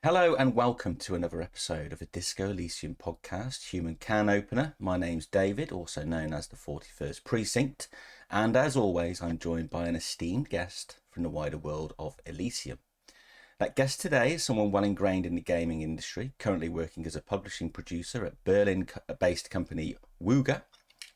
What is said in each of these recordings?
Hello and welcome to another episode of a Disco Elysium podcast, Human Can Opener. My name's David, also known as the 41st Precinct, and as always, I'm joined by an esteemed guest from the wider world of Elysium. That guest today is someone well ingrained in the gaming industry, currently working as a publishing producer at Berlin-based company Wooga,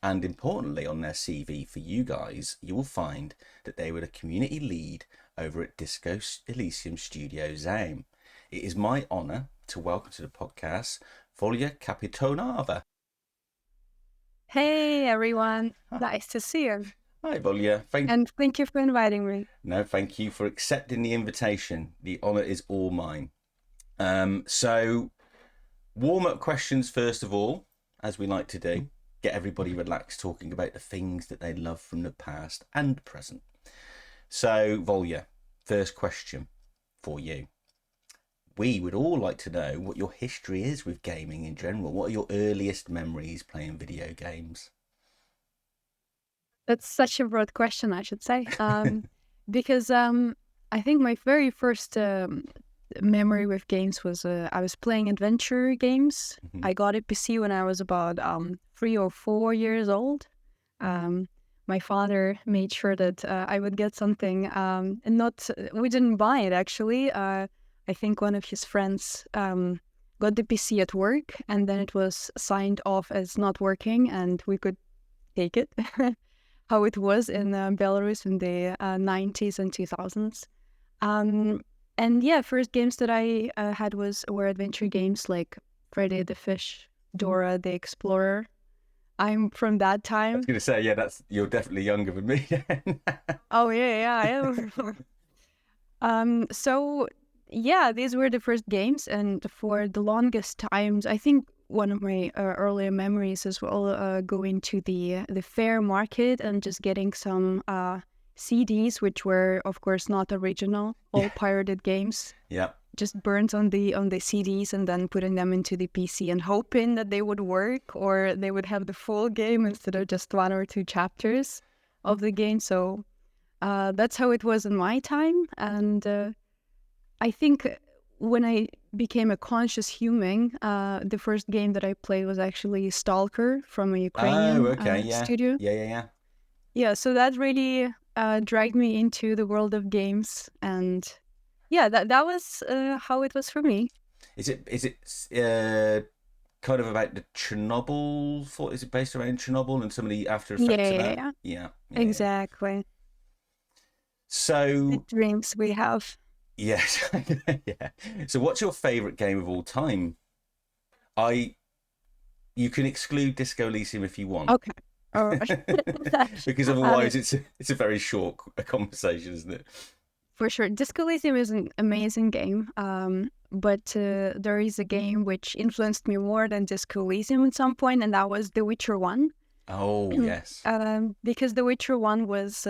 and importantly on their CV for you guys, you will find that they were a community lead over at Disco Elysium Studio Zame. It is my honour to welcome to the podcast Volha Kapitonava. Hey everyone, nice to see you. Hi Volha, And thank you for inviting me. thank you for accepting the invitation. The honour is all mine. So warm-up questions first of all, as we like to do. Get everybody relaxed talking about the things that they love from the past and present. So Volha, first question for you. We would all like to know what your history is with gaming in general. What are your earliest memories playing video games? That's such a broad question, I should say. Because I think my very first memory with games was I was playing adventure games. Mm-hmm. I got a PC when I was about 3 or 4 years old. My father made sure that I would get something, and we didn't buy it actually. I think one of his friends got the PC at work, and then it was signed off as not working, and we could take it. How it was in Belarus in the 90s and 2000s. And yeah, first games that I had were adventure games like Freddy the Fish, Dora the Explorer. I'm from that I time. was going to say, yeah, you're definitely younger than me. Oh yeah, I am. So yeah, these were the first games, and for the longest times, I think one of my earlier memories as well, going to the fair market and just getting some CDs, which were of course not original, all pirated games. Yeah. Just burnt on the CDs and then putting them into the PC and hoping that they would work or they would have the full game instead of just one or two chapters of the game. So that's how it was in my time. And I think when I became a conscious human, the first game that I played was actually Stalker from a Ukrainian Yeah. studio. Yeah. Yeah, so that really dragged me into the world of games, and yeah, that was how it was for me. Is it kind of about the Chernobyl? Is it based around Chernobyl and some of the after effects of that? Yeah, Yeah. exactly. The So dreams we have. yes, yeah. So what's your favourite game of all time? You can exclude Disco Elysium if you want. Okay. All right. Because otherwise it's a very short conversation, isn't it? For sure. Disco Elysium is an amazing game, but there is a game which influenced me more than Disco Elysium at some point, and that was The Witcher 1. Oh, yes. Because The Witcher 1 was...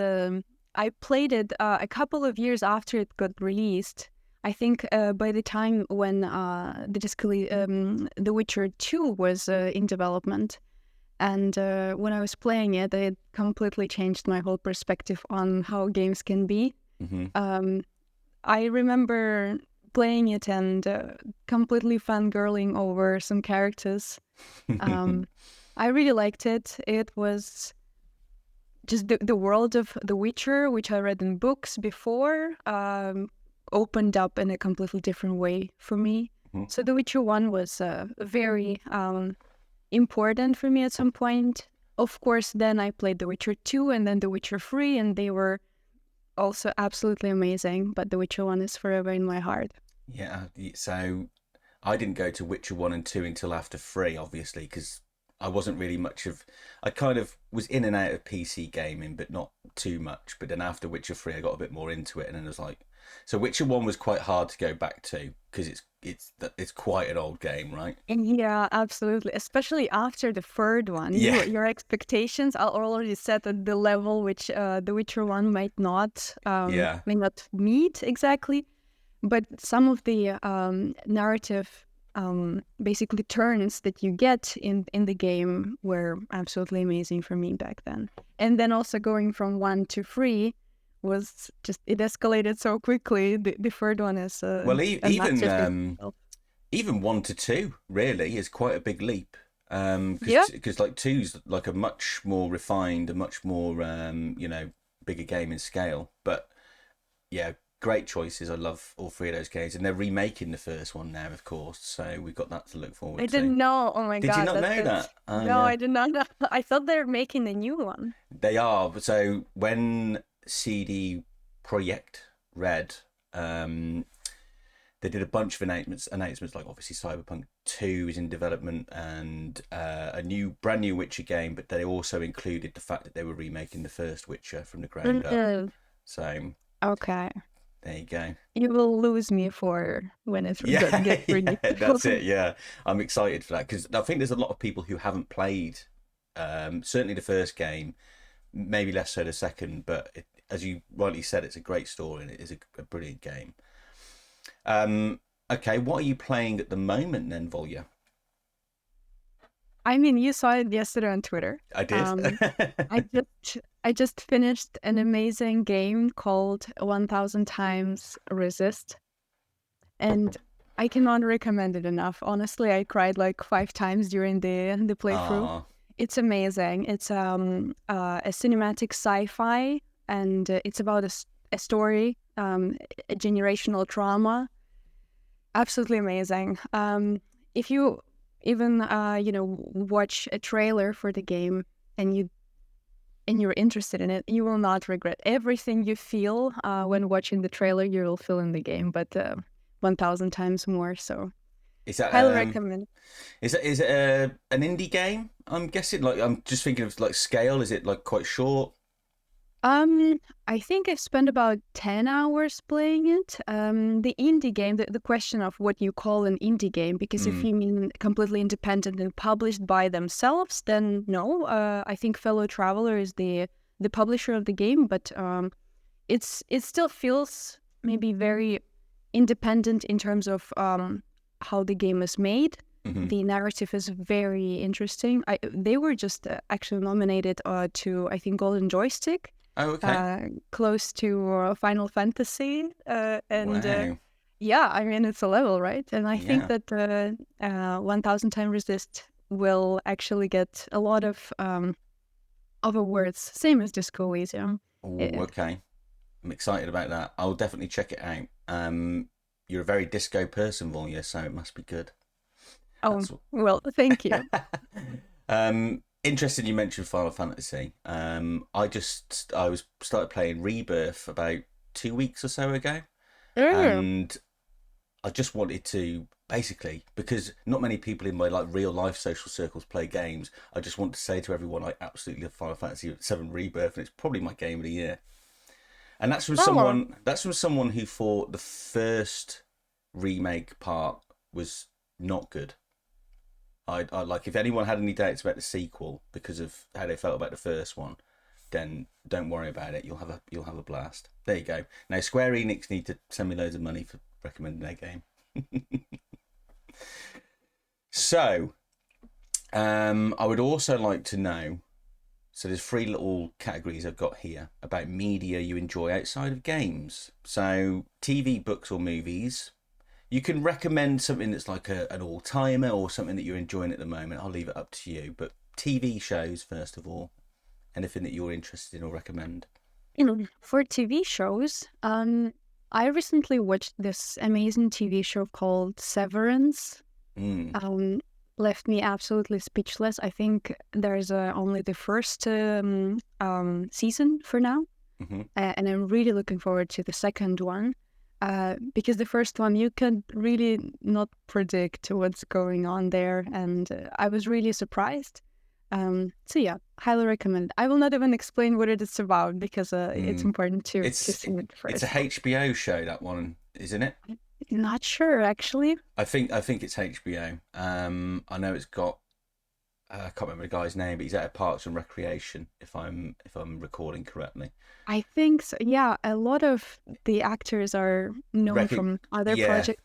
I played it a couple of years after it got released. I think by the time when The Witcher 2 was in development. And when I was playing it, it completely changed my whole perspective on how games can be. Mm-hmm. I remember playing it and completely fangirling over some characters. I really liked it. It was just the world of The Witcher, which I read in books before, opened up in a completely different way for me. Mm-hmm. So The Witcher 1 was very important for me at some point. Of course, then I played The Witcher 2 and then The Witcher 3, and they were also absolutely amazing, but The Witcher 1 is forever in my heart. Yeah, so I didn't go to Witcher 1 and 2 until after 3, obviously, because I wasn't really I kind of was in and out of PC gaming, but not too much. But then after Witcher 3, I got a bit more into it, and then I was like, so Witcher 1 was quite hard to go back to because it's quite an old game, right? Yeah, absolutely. Especially after the third one. Yeah. Your expectations are already set at the level which The Witcher 1 might not meet exactly. But some of the narrative basically turns that you get in the game were absolutely amazing for me back then. And then also going from 1 to 3 was just, it escalated so quickly. The third one is Well, a massive itself. even 1 to 2 really is quite a big leap. Yeah, Because like two's like a much more refined, a much more bigger game in scale. But yeah, great choices. I love all three of those games, and they're remaking the first one now, of course. So we've got that to look I forward to. didn't know. Oh my Did you God, not know that's that? Oh no, yeah, I did not know. I thought they're making a new one. they are. So when CD Projekt Red, um, they did a bunch of announcements like obviously Cyberpunk 2 is in development and a brand new Witcher game, but they also included the fact that they were remaking the first Witcher from the ground up. Mhm. So Okay. there you go. You will lose me for when it Yeah, gets yeah, released. that's it. Yeah, I'm excited for that because I think there's a lot of people who haven't played certainly the first game, maybe less so the second, but as you rightly said, it's a great story and it is a brilliant game. Okay, what are you playing at the moment then, Volya? I mean, you saw it yesterday on Twitter. I did. Um, I just finished an amazing game called 1000 Times Resist, and I cannot recommend it enough. Honestly, I cried like 5 times during the playthrough. Ah, It's amazing. It's a cinematic sci-fi, and it's about a story, a generational trauma. Absolutely amazing. If you even watch a trailer for the game and you're interested in it, you will not regret everything you feel when watching the trailer. You will feel in the game, but 1,000 times more. So is that highly recommend. an indie game? I'm guessing. Like, I'm just thinking of like scale. Is it like quite short? I think I spent about 10 hours playing it. The indie game, the question of what you call an indie game, because if Mm, you mean completely independent and published by themselves, then no. I think Fellow Traveler is the publisher of the game, but it still feels maybe very independent in terms of how the game is made. hmm. The narrative is very interesting. They were just actually nominated to, I think, Golden Joystick, Oh, okay. close to Final Fantasy, and Wow. yeah, I mean it's a level, right? And I think Yeah. that 1000 Time Resist will actually get a lot of awards, same as Disco Elysium. Oh, It, okay. I'm excited about that. I'll definitely check it out. You're a very disco person, Volya, so it must be good. oh That's well, thank you. Interesting. You mentioned Final Fantasy. I was started playing Rebirth about 2 weeks or so ago, Mm. and I just wanted to basically because not many people in my like real life social circles play games. I just want to say to everyone I absolutely love Final Fantasy VII Rebirth, and it's probably my game of the year. And Oh, that's from someone who thought the first remake part was not good. I like if anyone had any doubts about the sequel because of how they felt about the first one, then don't worry about it. You'll have a blast. There you go. Now Square Enix need to send me loads of money for recommending their game. So, I would also like to know. So there's three little categories I've got here about media you enjoy outside of games. So TV, books, or movies. You can recommend something that's like an all timer or something that you're enjoying at the moment. I'll leave it up to you. But TV shows, first of all, anything that you're interested in or recommend. for TV shows, I recently watched this amazing TV show called Severance. Mm, um, Left me absolutely speechless. I think there's only the first season for now, hmm. and I'm really looking forward to the second one. Because the first one you can really not predict what's going on there, and I was really surprised. So yeah, highly recommend. I will not even explain what it is about because it's Mm. important to It's see it it's a first. HBO show, that one, isn't it? Not sure actually. I think it's HBO. I know it's got I can't remember the guy's name, but he's out of Parks and Recreation. If I'm recording correctly. I think so. Yeah, a lot of the actors are known Rec- from other yeah, projects.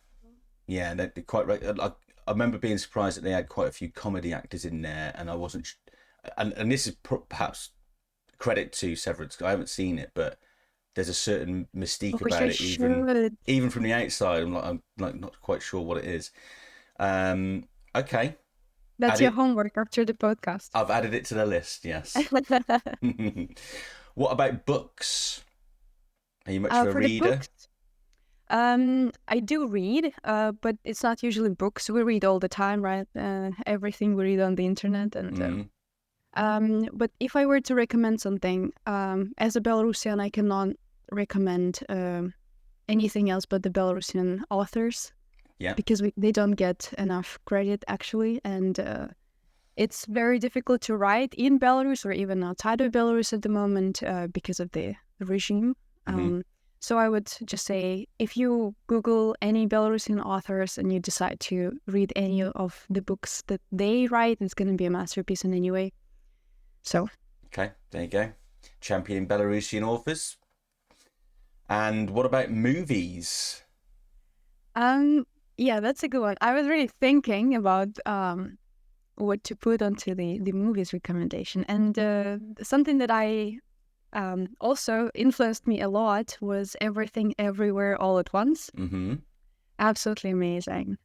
yeah, they're quite right. I remember being surprised that they had quite a few comedy actors in there, and I wasn't. And this is perhaps credit to Severance. I haven't seen it, but there's a certain mystique Which about I it, should. even from the outside. I'm like not quite sure what it is. Okay, That's add your it. homework after the podcast. I've added it to the list. Yes. What about books? Are you much of a For the reader? books, I do read, but it's not usually books. We read all the time, right? Everything we read on the internet, and Mm. but if I were to recommend something, as a Belarusian, I cannot recommend anything else but the Belarusian authors Yeah. because they don't get enough credit actually, and it's very difficult to write in Belarus or even outside of Belarus at the moment because of the regime. Hmm. So I would just say if you Google any Belarusian authors and you decide to read any of the books that they write, it's going to be a masterpiece in any way. So, Okay, there you go. Champion Belarusian authors. And what about movies? um, yeah, that's a good one. I was really thinking about what to put onto the movies recommendation, and something that I also influenced me a lot was Everything Everywhere All at Once. Mm-hmm. Absolutely amazing.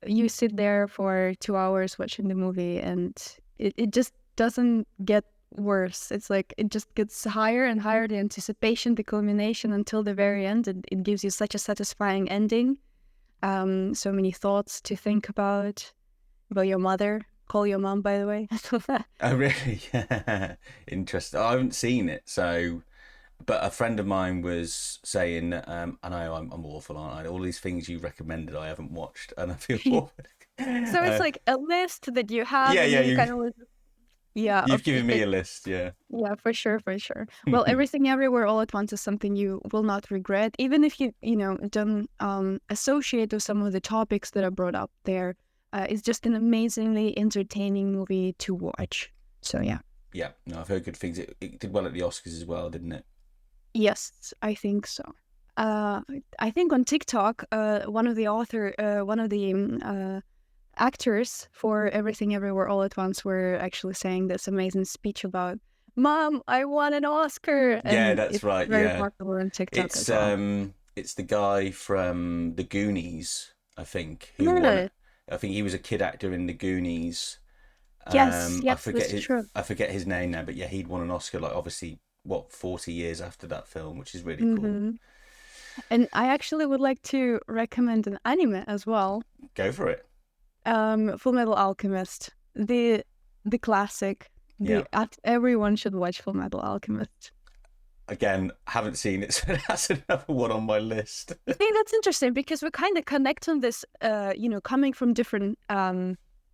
You sit there for 2 hours watching the movie, and it just doesn't get worse. It's like it just gets higher and higher, the anticipation, the culmination until the very end. It gives you such a satisfying ending. So many thoughts to think about your mother. Call your mom, by the way. Oh, really? Yeah. Interesting. I haven't seen it, so. But a friend of mine was saying, I know I'm awful, aren't I? All these things you recommended, I haven't watched, and I feel awful. So it's like a list that you have, Yeah, and yeah. you kind of, yeah, You've okay, given me a list. Yeah. yeah, for sure, for sure. Well, Everything Everywhere All at Once is something you will not regret, even if you don't associate with some of the topics that are brought up there. It's just an amazingly entertaining movie to watch. So yeah. Yeah. No, I've heard good things. It did well at the Oscars as well, didn't it? Yes, I think so. Uh, I think on TikTok, one of the actors for Everything Everywhere All at Once were actually saying this amazing speech about, "Mom, I won an Oscar," Yeah, and that's it's right. very Yeah. popular on TikTok It's as well. it's the guy from the Goonies, I think, who won Yeah. it. I think he was a kid actor in the Goonies. Yes, I yes, forget that's his true. I forget his name now, but yeah, he'd won an Oscar like obviously 40 years after that film, which is really cool. hmm And I actually would like to recommend an anime as well. Go for it. Full Metal Alchemist, the classic. Yeah. Everyone should watch Full Metal Alchemist. Again, haven't seen it, so that's another one on my list. I think that's interesting because we kind of connect on this, coming from different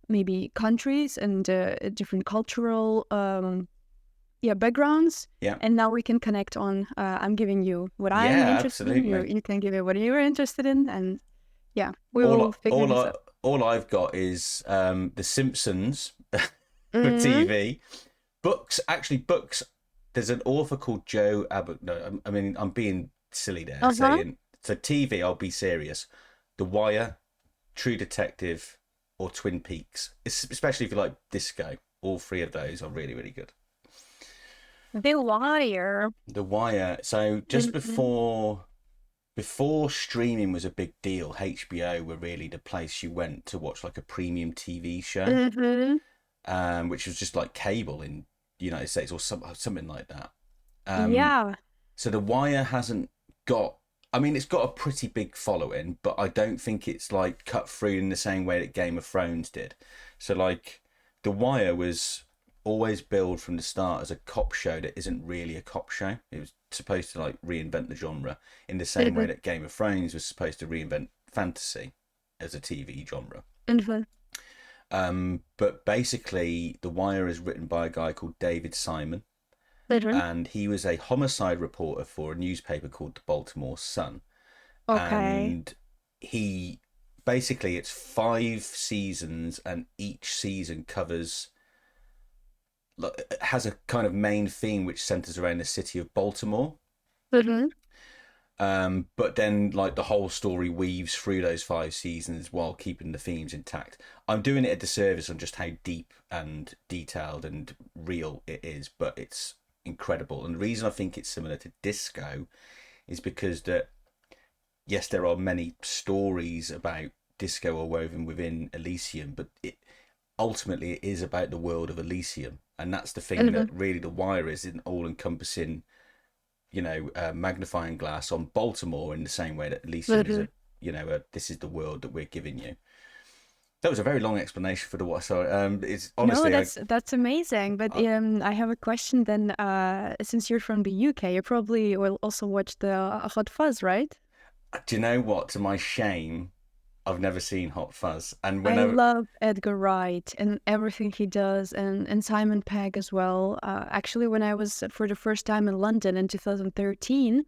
maybe countries and different cultural backgrounds. Yeah. And now we can connect on, I'm giving you what I'm Yeah, interested in, absolutely. you can give me what you're interested in, and yeah, we will All figure all this I out. all I've got is The Simpsons for Mm-hmm. TV. Books, actually, books. There's an author called Joe Abbott. No, I mean, I'm being silly there Uh-huh. saying. So TV, I'll be serious. The Wire, True Detective, or Twin Peaks. Especially if you like Disco. All three of those are really, really good. The Wire. The Wire. So just Mm-hmm. before streaming was a big deal, HBO were really the place you went to watch like a premium TV show, Mm-hmm. which was just like cable in the United States or something like that. Um, Yeah. so The Wire hasn't got. I mean, it's got a pretty big following, but I don't think it's like cut through in the same way that Game of Thrones did. So like, The Wire was always billed from the start as a cop show that isn't really a cop show. It was supposed to like reinvent the genre in the same way Mm-hmm. that Game of Thrones was supposed to reinvent fantasy as a TV genre. Mm-hmm. But basically, The Wire is written by a guy called David Simon, Mm-hmm. and he was a homicide reporter for a newspaper called the Baltimore Sun. Okay. And he basically, it's 5 seasons, and each season covers has a kind of main theme which centers around the city of Baltimore. Mm-hmm. But then like the whole story weaves through those 5 seasons while keeping the themes intact. I'm doing it a disservice on just how deep and detailed and real it is, but incredible. And the reason I think it's similar to disco is because that, yes, there are many stories about disco are woven within Elysium, but ultimately it is about the world of Elysium, and that's the thing Mhm. that really the Wire is an all-encompassing, magnifying glass on Baltimore in the same way that Elysium is Mhm. this is the world that we're giving you. That was a very long explanation for the what. So, it's No, honestly, that's amazing. But I I have a question then. Since you're from the UK, you probably will also watch the Hot Fuzz, right? do you know what? To my shame, I've never seen Hot Fuzz, and I whenever love Edgar Wright and everything he does, and Simon Pegg as well. Actually, when I was for the first time in London in 2013,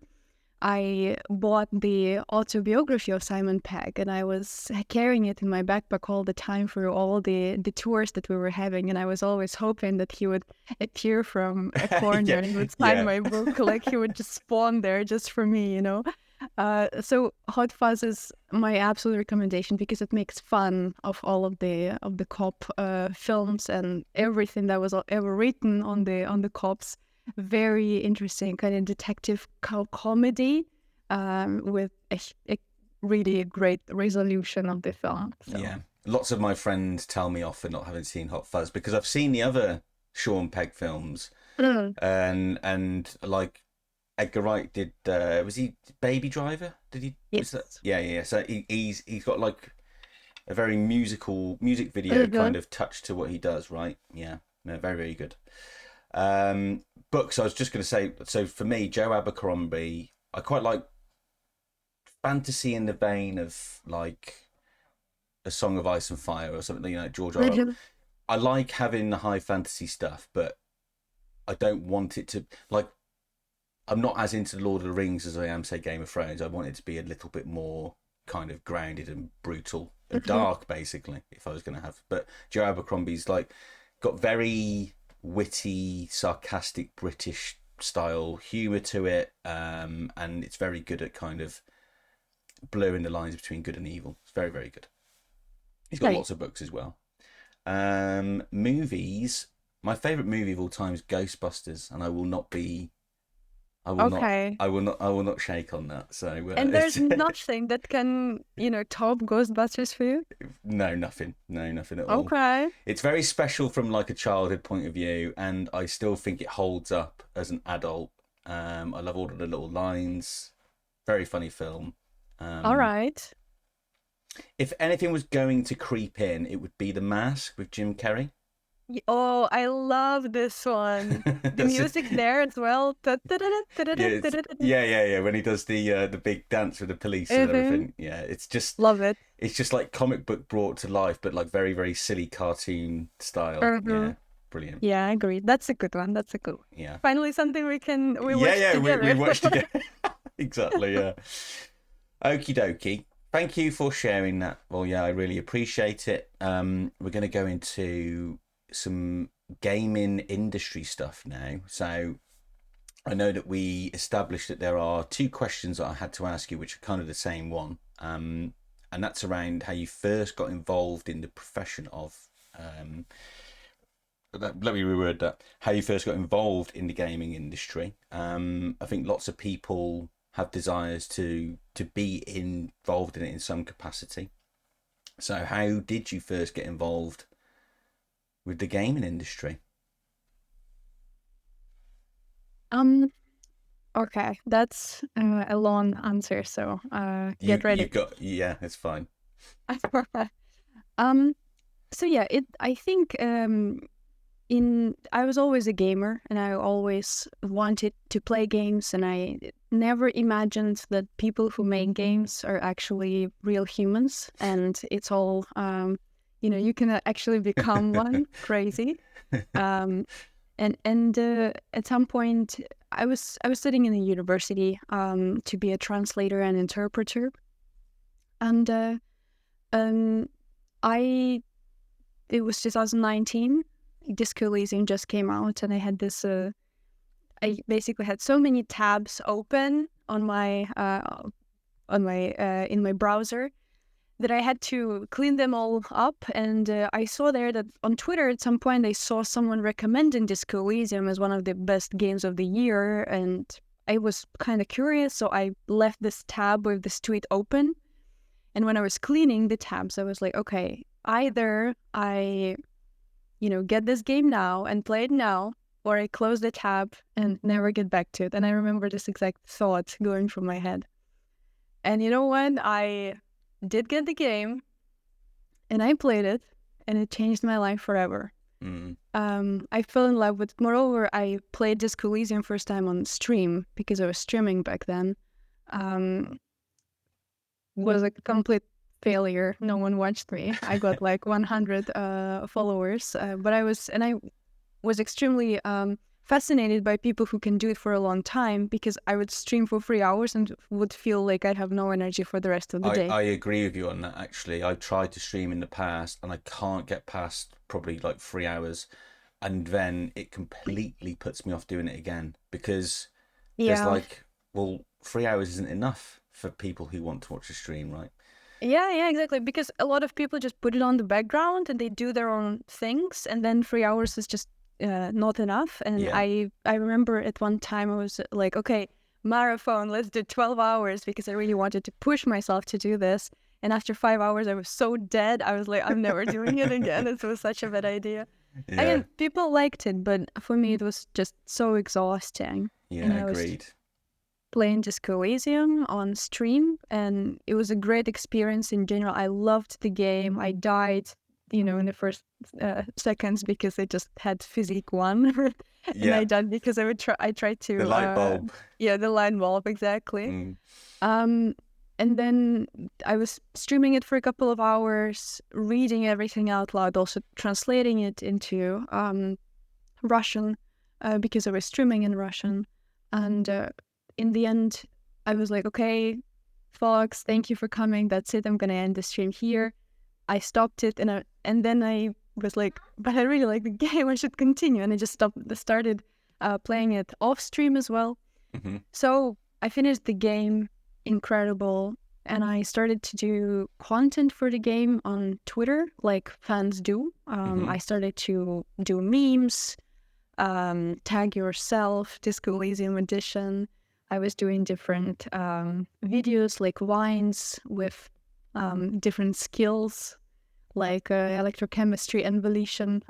I bought the autobiography of Simon Pegg, and I was carrying it in my backpack all the time for all the tours that we were having. And I was always hoping that he would appear from a corner yeah, and would sign yeah, my book, like he would just spawn there just for me, you know. So Hot Fuzz is my absolute recommendation because it makes fun of all of the cop films and everything that was ever written on the cops. Very interesting kind of detective comedy with a really great resolution of the film. So yeah. Lots of my friends tell me off for not having seen Hot Fuzz because I've seen the other Sean Pegg films, mm, and like Edgar Wright did. Was he Baby Driver? Did he? Was that? yes. Yeah, yeah. So he's got like a very music video Mhm. kind of touch to what he does, right? Yeah, no, very very good. Books. I was just going to say. So for me, Joe Abercrombie, I quite like fantasy in the vein of like A Song of Ice and Fire or something. George R. R. Mhm. I like having the high fantasy stuff, but I don't want it to like. I'm not as into Lord of the Rings as I am, say, Game of Thrones. I want it to be a little bit more kind of grounded and brutal and Mhm. dark, basically, if I was going to have. But Joe Abercrombie's like got very witty, sarcastic British style humour to it, and it's very good at kind of blurring the lines between good and evil. It's very, very good. He's got Right. lots of books as well. Movies. My favourite movie of all time is Ghostbusters, and Okay. I will not shake on that. So And there's it's nothing that can, top Ghostbusters for you? no, nothing, no, nothing at all. Okay. It's very special from like a childhood point of view, and I still think it holds up as an adult. I love all of the little lines. Very funny film. All Um, right. if anything was going to creep in, it would be The Mask with Jim Carrey. Oh, I love this one. The That's it. music there as well. Yeah, yeah. When he does the big dance with the police and Mhm. everything. Yeah, Love it. it's just like comic book brought to life, but like very very silly cartoon style. Yeah, Mhm. brilliant. Yeah, I agree. That's a good one. That's a good one. Yeah, Finally, something we yeah, watched yeah. We together. watched together. Exactly. Yeah. Okie dokie. Thank you for sharing that. Well, yeah, I really appreciate it. We're going to go into some gaming industry stuff now. So I know that we established that there are two questions that I had to ask you, which are kind of the same one. And that's around how you first got involved in the profession of. Let me reword that. How you first got involved in the gaming industry. I think lots of people have desires to be involved in it in some capacity. So, how did you first get involved with the gaming industry? Um, okay, that's a long answer, so get ready. You've got yeah, it's fine. um, so yeah, I think in I was always a gamer and I always wanted to play games and I never imagined that people who make games are actually real humans and it's all you can actually become one crazy um and at some point I was studying in a university to be a translator and interpreter and um I it was 2019. Disco Elysium just came out, and I had this. I basically had so many tabs open on my in my browser that I had to clean them all up. And I saw there that on Twitter at some point I saw someone recommending Disco Elysium as one of the best games of the year. And I was kind of curious, so I left this tab with this tweet open. And when I was cleaning the tabs, I was like, okay, either I, get this game now and play it now, or I close the tab and never get back to it. And I remember this exact thought going through my head. And you know what? I did get the game, and I played it, and it changed my life forever. I fell in love with it. Moreover, I played Disco Elysium first time on stream because I was streaming back then. Was a complete failure. No one watched me. I got like 100 followers, but I was extremely fascinated by people who can do it for a long time, because I would stream for 3 hours and would feel like I'd have no energy for the rest of the day. I agree with you on that, actually. I've tried to stream in the past and I can't get past probably like 3 hours, and then it completely puts me off doing it again, because there's like, well, 3 hours isn't enough for people who want to watch a stream, right? Yeah, exactly. Because a lot of people just put it on the background and they do their own things, and then 3 hours is just not enough. And I remember at one time I was like, okay, marathon, let's do 12 hours, because I really wanted to push myself to do this. And after 5 hours, I was so dead. I was like, I'm never doing it again. It was such a bad idea. Yeah. Again, people liked it, but for me, it was just so exhausting. Yeah, agreed. Playing Disco Elysium on stream, and it was a great experience in general. I loved the game. I died, in the first seconds because I just had physique 1. And I died because I tried to... The light bulb. The light bulb, exactly. And then I was streaming it for a couple of hours, reading everything out loud, also translating it into Russian, because I was streaming in Russian. And in the end, I was like, okay, Fox, thank you for coming. That's it. I'm going to end the stream here. I stopped it, and then I was like, but I really like the game. I should continue. And I just started playing it off stream as well. Mm-hmm. So I finished the game. Incredible. And I started to do content for the game on Twitter, like fans do. I started to do memes, tag yourself, Disco Elysium edition. I was doing different videos, like vines with different skills, like electrochemistry and volition,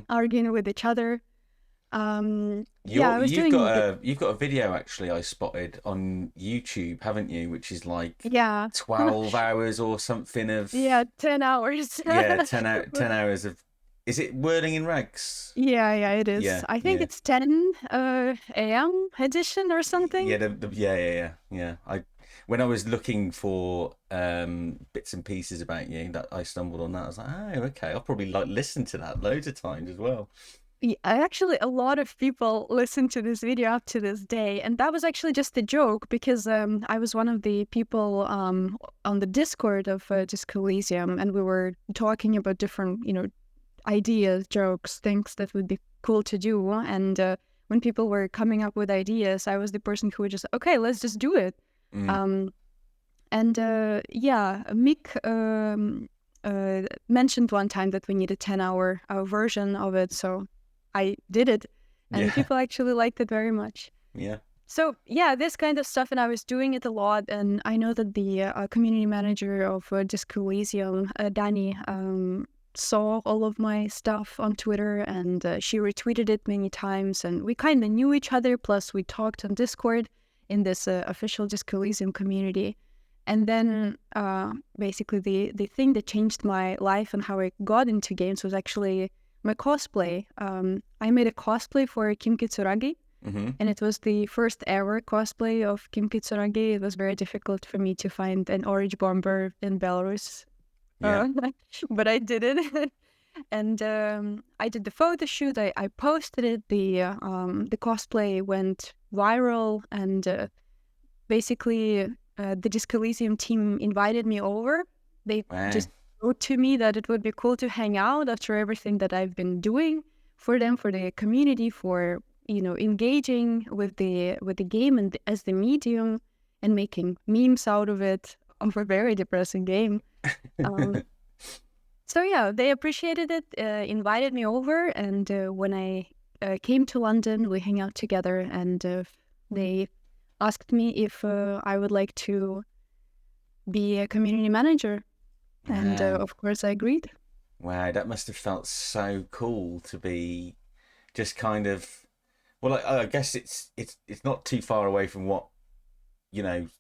arguing with each other. You've got a video, actually, I spotted on YouTube, haven't you, which is like 12 hours or something of 10 hours. 10 hours of... Is it Whirling in Rags? Yeah, it is. I think it's 10 a.m. edition or something. Yeah. When I was looking for bits and pieces about you, that I stumbled on that. I was like, oh, okay, I'll probably listen to that loads of times as well. Yeah, actually, a lot of people listen to this video up to this day, and that was actually just a joke, because I was one of the people on the Discord of Disco Elysium, and we were talking about different, ideas, jokes, things that would be cool to do. And when people were coming up with ideas, I was the person who would just, okay, let's just do it. Mick mentioned one time that we need a 10-hour version of it, so I did it, and people actually liked it very much. Yeah. So this kind of stuff, and I was doing it a lot, and I know that the community manager of Disco Elysium, Dani, saw all of my stuff on Twitter, and she retweeted it many times, and we kind of knew each other, plus we talked on Discord in this official Disco Elysium community. And then basically the thing that changed my life and how I got into games was actually my cosplay. I made a cosplay for Kim Kitsuragi, and it was the first ever cosplay of Kim Kitsuragi. It was very difficult for me to find an orange bomber in Belarus. But I did it. And I did the photo shoot. I posted it. The cosplay went viral, and basically the Disco Elysium team invited me over. They just wrote to me that it would be cool to hang out after everything that I've been doing for them, for the community, for engaging with the game and as the medium, and making memes out of it, of a very depressing game. Um, so yeah, they appreciated it, invited me over, and when I came to London, we hang out together, and they asked me if I would like to be a community manager, and Man, of course I agreed. wow, that must have felt so cool to be just kind of. Well, I guess it's not too far away from what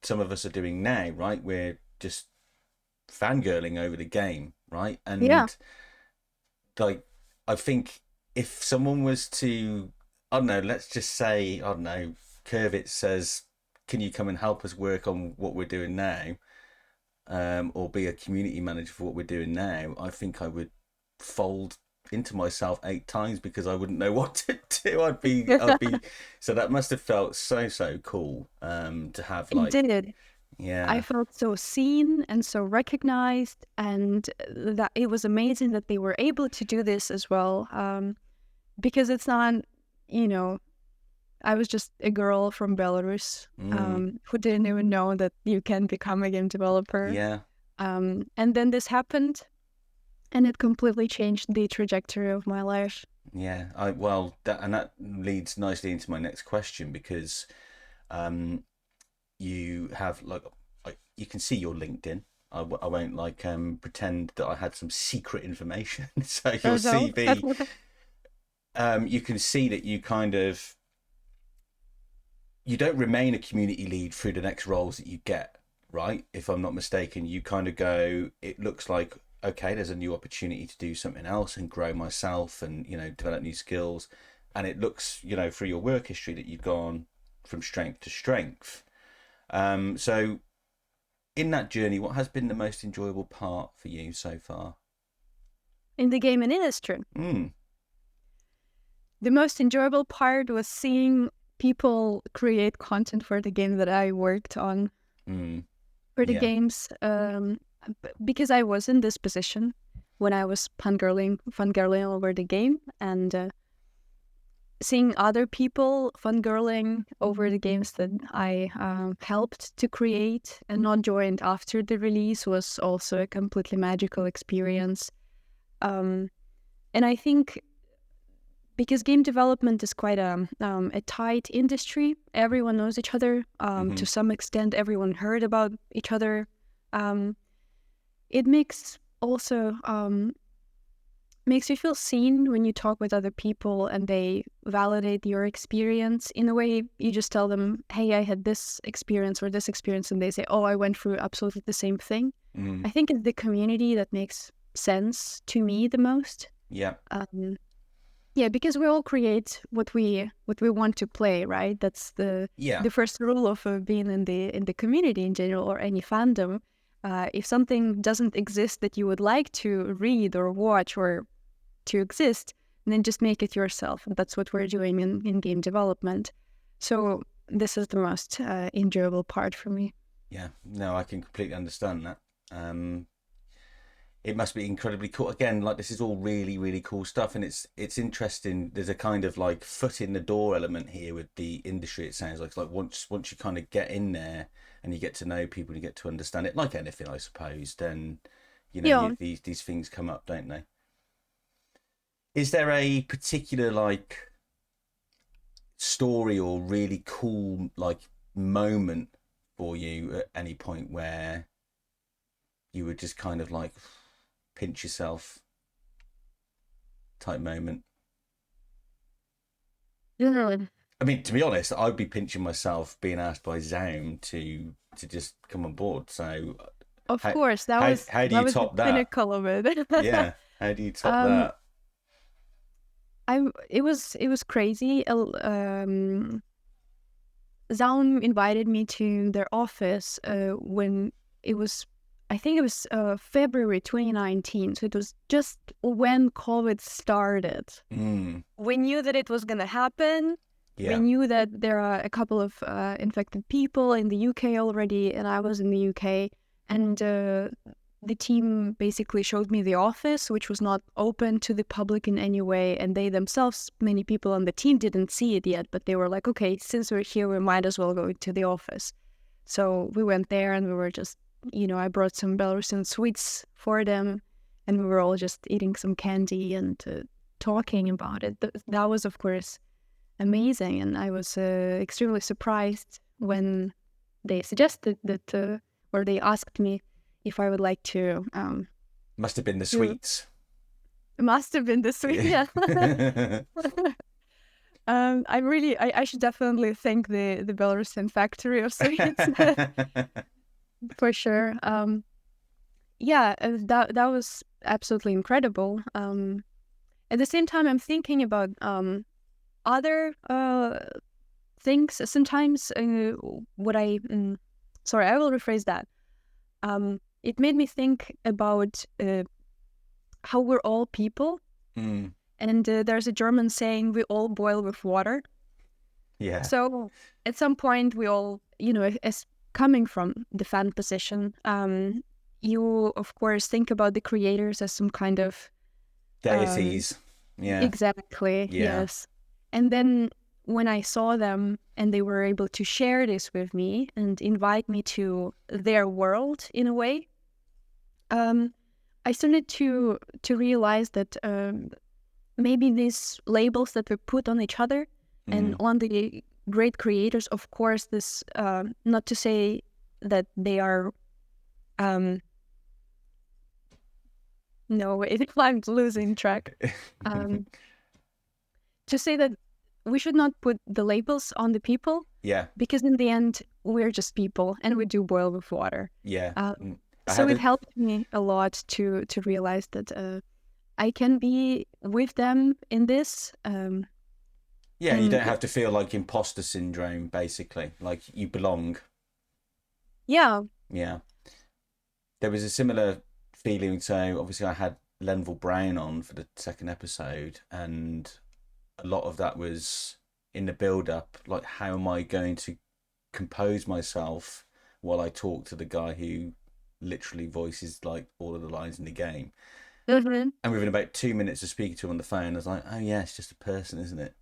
some of us are doing now, right? We're just fangirling over the game, right? Yeah, And like, I think if someone was to, I don't know, let's just say, I don't know, Kervitz says, "Can you come and help us work on what we're doing now?" Or be a community manager for what we're doing now, I think I would fold into myself 8 times because I wouldn't know what to do. I'd be. So that must have felt so cool. To have it like, did. I yeah, felt so seen and so recognized, and that it was amazing that they were able to do this as well. Because it's not, you know, I was just a girl from Belarus mm, who didn't even know that you can become a game developer. yeah, And then this happened, and it completely changed the trajectory of my life. yeah. That leads nicely into my next question because um, you have like you can see your LinkedIn. I won't like pretend that I had some secret information. So your Oh, no? CV, you can see that you don't remain a community lead through the next roles that you get, right? If I'm not mistaken, you kind of go, it looks like, okay, there's a new opportunity to do something else and grow myself and, develop new skills. And it looks, through your work history that you've gone from strength to strength. So in that journey, what has been the most enjoyable part for you so far? In the gaming industry, Mm, the most enjoyable part was seeing people create content for the game that I worked on, mm, for the yeah, games, because I was in this position when I was fangirling over the game, and seeing other people fangirling over the games that I helped to create and not joined after the release was also a completely magical experience. Um, and I think because game development is quite a tight industry, everyone knows each other. mm-hmm, To some extent, everyone heard about each other. Um, it makes you feel seen when you talk with other people and they validate your experience. In a way, you just tell them, hey, I had this experience or this experience, and they say, oh, I went through absolutely the same thing. mm, I think it's the community that makes sense to me the most. yeah, Um, yeah, because we all create what we want to play, right? That's yeah, the first rule of being in the community in general or any fandom. If something doesn't exist that you would like to read or watch or to exist, then just make it yourself. And that's what we're doing in game development. So this is the most enjoyable part for me. yeah. No, I can completely understand that. It must be incredibly cool. Again, like this is all really cool stuff, and it's interesting. There's a kind of like foot in the door element here with the industry. It sounds like it's like once you kind of get in there and you get to know people, and you get to understand it, like anything, I suppose. Then Yeah, these things come up, don't they? Is there a particular like story or really cool like moment for you at any point where you would just kind of like pinch yourself type moment? generally. I mean, to be honest, I'd be pinching myself being asked by Zaum to just come on board. So Of how course, how do you the top that? pinnacle of it. Yeah, how do you top um, that? it was crazy. Zaun invited me to their office when it was, I think it was February 2019. So it was just when COVID started. Mm, We knew that it was going to happen. We yeah, knew that there are a couple of infected people in the UK already, and I was in the UK. And the team basically showed me the office, which was not open to the public in any way. And they themselves, many people on the team didn't see it yet, but they were like, okay, since we're here, we might as well go to the office. So we went there and we were just I brought some Belarusian sweets for them, and we were all just eating some candy and talking about it. That was, of course, amazing, and I was extremely surprised when they suggested that, or they asked me if I would like to. Must have been the to- sweets. It must have been the sweet, yeah. I should definitely thank the Belarusian factory of sweets for sure. Yeah, that was absolutely incredible. At the same time, I'm thinking about other things. Sometimes what I sorry, I will rephrase that. It made me think about how we're all people. And there's a German saying, we all boil with water. Yeah. So at some point we all, as coming from the fan position, you of course think about the creators as some kind of deities. Yeah. Exactly. Yeah. Yes. And then when I saw them and they were able to share this with me and invite me to their world in a way, I started to realize that maybe these labels that we put on each other and on the great creators, of course, this not to say that they are no, I'm losing track. To say that we should not put the labels on the people. Yeah. Because in the end, we're just people and we do boil with water. Yeah. So it helped me a lot to realize that I can be with them in this. Yeah, you don't have to feel like imposter syndrome, basically. Like you belong. Yeah. Yeah. There was a similar feeling. So obviously I had Lenville Brown on for the second episode, and a lot of that was in the build-up. Like, how am I going to compose myself while I talk to the guy who literally voices like all of the lines in the game? Mm-hmm. And within about 2 minutes of speaking to him on the phone, I was like, "Oh yeah, it's just a person, isn't it?"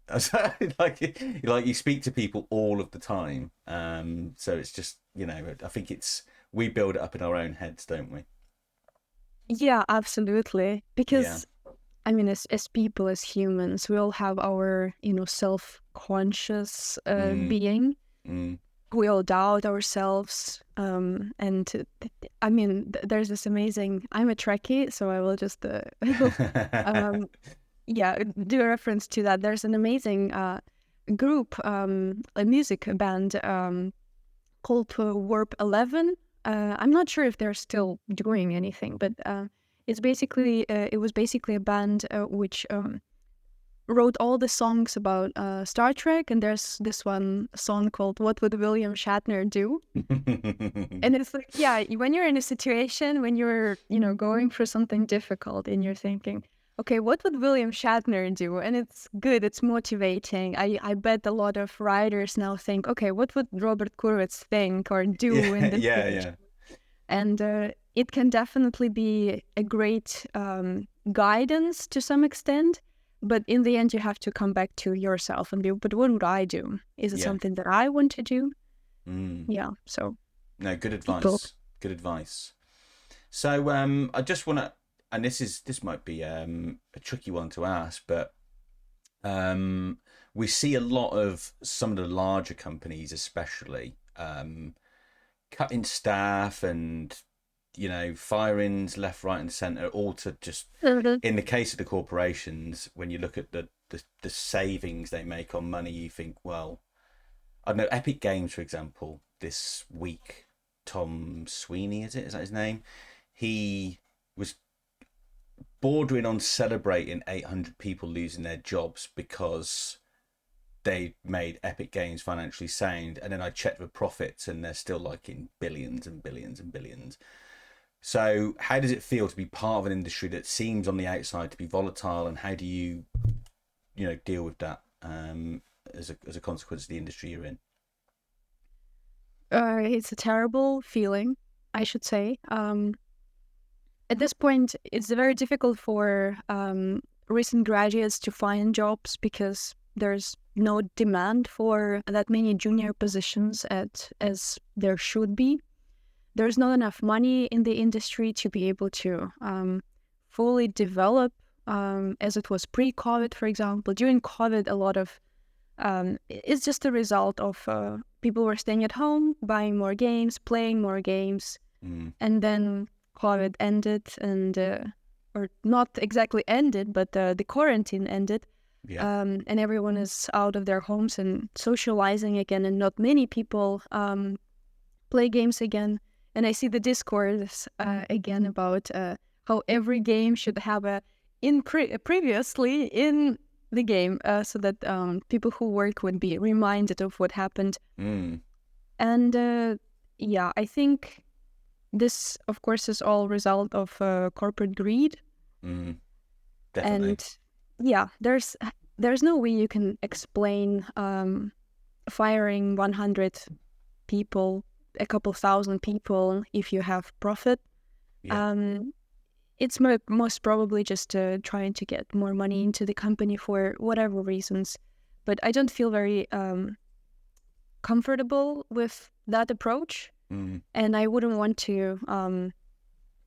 like you speak to people all of the time, so it's just I think we build it up in our own heads, don't we? Yeah, absolutely. Because I mean, as people, as humans, we all have our self-conscious being. We all doubt ourselves, and I mean, there's this amazing. I'm a Trekkie, so I will just do a reference to that. There's an amazing group, a music band called Warp 11. I'm not sure if they're still doing anything, but it was basically a band which wrote all the songs about Star Trek, and there's this one song called "What Would William Shatner Do?" And it's like, yeah, when you're in a situation when you're going for something difficult and you're thinking, okay, what would William Shatner do? And it's good, it's motivating. I bet a lot of writers now think, okay, what would Robert Kurwitz think or do in this situation? And it can definitely be a great guidance to some extent. But in the end, you have to come back to yourself and be, but what would I do? Is it something that I want to do? Yeah, so. No, good advice. Good advice. So I just want to, and this might be a tricky one to ask, but we see a lot of some of the larger companies, especially, cutting staff and firings left, right, and centre, all to just in the case of the corporations, when you look at the savings they make on money, you think, well, I don't know, Epic Games, for example, this week, Tom Sweeney, is that his name? He was bordering on celebrating 800 people losing their jobs because they made Epic Games financially sound, and then I checked the profits and they're still like in billions and billions and billions. So how does it feel to be part of an industry that seems on the outside to be volatile, and how do you deal with that as a consequence of the industry you're in? It's a terrible feeling, I should say. At this point, it's very difficult for recent graduates to find jobs because there's no demand for that many junior positions as there should be. there's not enough money in the industry to be able to fully develop as it was pre-COVID, for example. During COVID, a lot of it's just a result of people were staying at home, buying more games, playing more games, and then COVID ended, and or not exactly ended, but the quarantine ended. Yeah. And everyone is out of their homes and socializing again, and not many people play games again. And I see the discourse again about how every game should have a previously in the game, so that people who work would be reminded of what happened. And yeah, I think this, of course, is all result of corporate greed. Definitely. And yeah, there's no way you can explain firing 100 people, a couple thousand people, if you have profit. It's most probably just trying to get more money into the company for whatever reasons. But I don't feel very comfortable with that approach. And I wouldn't want to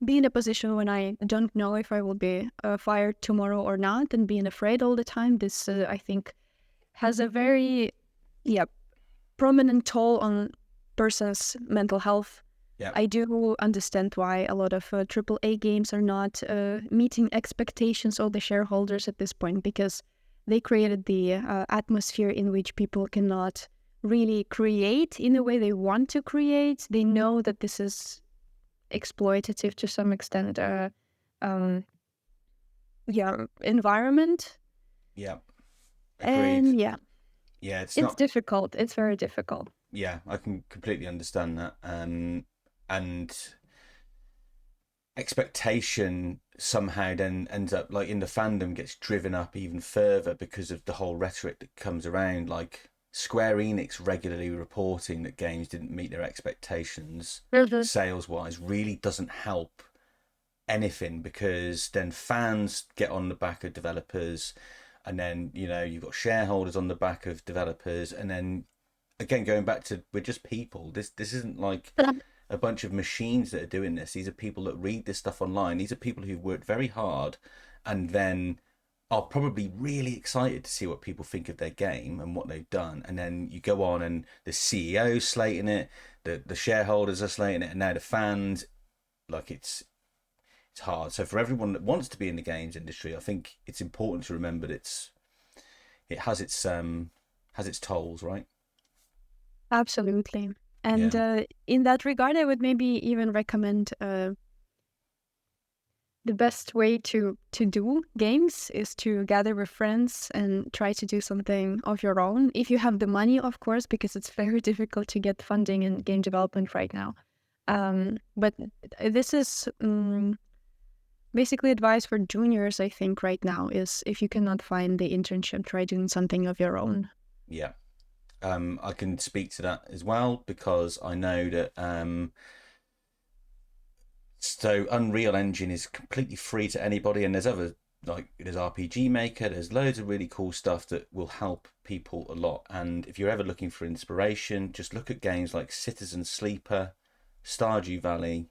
be in a position when I don't know if I will be fired tomorrow or not, and being afraid all the time. This, I think, has a very prominent toll on person's mental health. Yeah. I do understand why a lot of AAA games are not meeting expectations of the shareholders at this point, because they created the atmosphere in which people cannot really create in the way they want to create. They know that this is exploitative to some extent environment. Yeah. Agreed. And it's not difficult. It's very difficult. Yeah, I can completely understand that. And expectation somehow then ends up, like, in the fandom, gets driven up even further because of the whole rhetoric that comes around, like Square Enix regularly reporting that games didn't meet their expectations sales wise really doesn't help anything, because then fans get on the back of developers, and then you've got shareholders on the back of developers, and then again, going back to, we're just people. This isn't like a bunch of machines that are doing this. These are people that read this stuff online. These are people who've worked very hard and then are probably really excited to see what people think of their game and what they've done. And then you go on and the CEO's slating it, the shareholders are slating it, and now the fans, like, it's hard. So for everyone that wants to be in the games industry, I think it's important to remember that it has its tolls, right? Absolutely. And in that regard, I would maybe even recommend the best way to do games is to gather with friends and try to do something of your own. If you have the money, of course, because it's very difficult to get funding in game development right now. But this is basically advice for juniors, I think, right now, is if you cannot find the internship, try doing something of your own. Yeah. I can speak to that as well, because I know that so Unreal Engine is completely free to anybody, and there's other, like, there's RPG Maker, there's loads of really cool stuff that will help people a lot. And if you're ever looking for inspiration, just look at games like Citizen Sleeper, Stardew Valley.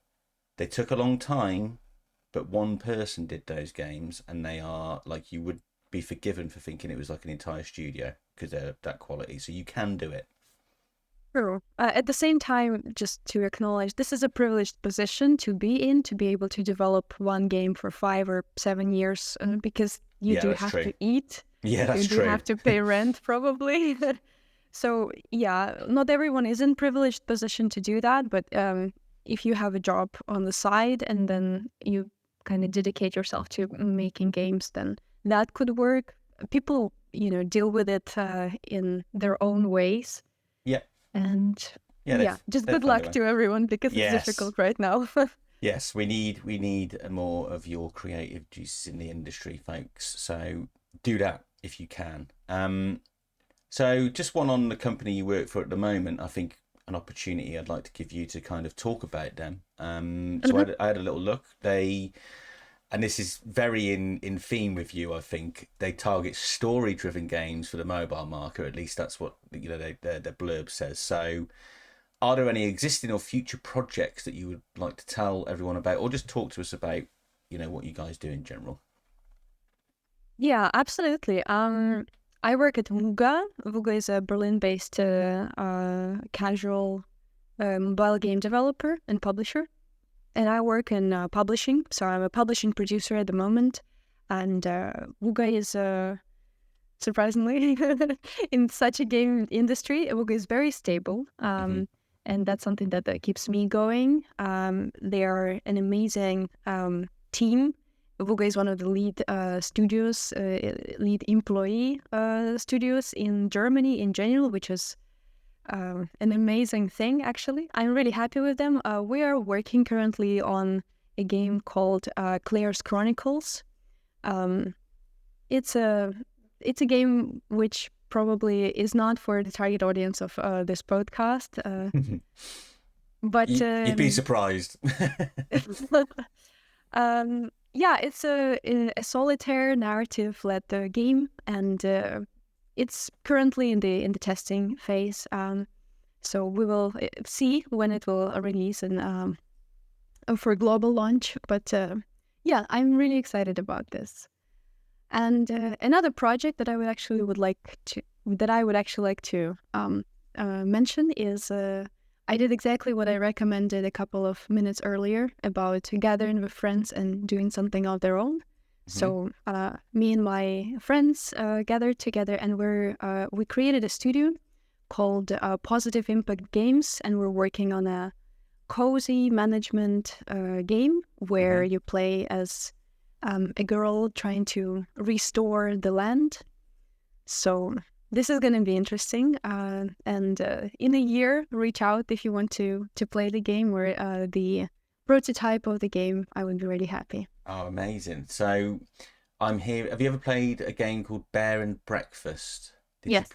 They took a long time, but one person did those games, and they are, like, you would be forgiven for thinking it was like an entire studio, because they're that quality. So you can do it. True. At the same time, just to acknowledge, this is a privileged position to be in, to be able to develop one game for 5 or 7 years, because you do have to eat. Yeah, that's true. You do have to pay rent, probably. So yeah, not everyone is in privileged position to do that, but if you have a job on the side and then you kind of dedicate yourself to making games, then that could work. People, deal with it in their own ways. Yeah. And just good luck to everyone, because it's difficult right now. Yes, we need more of your creative juices in the industry, folks. So do that if you can. So just one on the company you work for at the moment. I think an opportunity I'd like to give you to kind of talk about them. So I had a little look. And this is very in theme with you, I think. They target story-driven games for the mobile market. At least that's what their blurb says. So are there any existing or future projects that you would like to tell everyone about, or just talk to us about, what you guys do in general? Yeah, absolutely. I work at Volha. Volha is a Berlin-based casual mobile game developer and publisher. And I work in publishing, so I'm a publishing producer at the moment. And Volha is surprisingly in such a game industry, Volha is very stable. And that's something that keeps me going. They are an amazing team. Volha is one of the lead studios, lead employee studios in Germany in general, which is an amazing thing, actually. I'm really happy with them. We are working currently on a game called Claire's Chronicles. It's a game which probably is not for the target audience of this podcast, but You'd be surprised. Yeah, it's a solitaire narrative-led game, and it's currently in the testing phase. So we will see when it will release and for global launch. But yeah, I'm really excited about this. And another project that I would actually like to mention is I did exactly what I recommended a couple of minutes earlier about gathering with friends and doing something of their own. So me and my friends gathered together, and we created a studio called Positive Impact Games, and we're working on a cozy management game where you play as a girl trying to restore the land. So this is going to be interesting. And in a year, reach out if you want to play the game or the prototype of the game. I would be really happy. Oh, amazing. So I'm here. Have you ever played a game called Bear and Breakfast? Yes.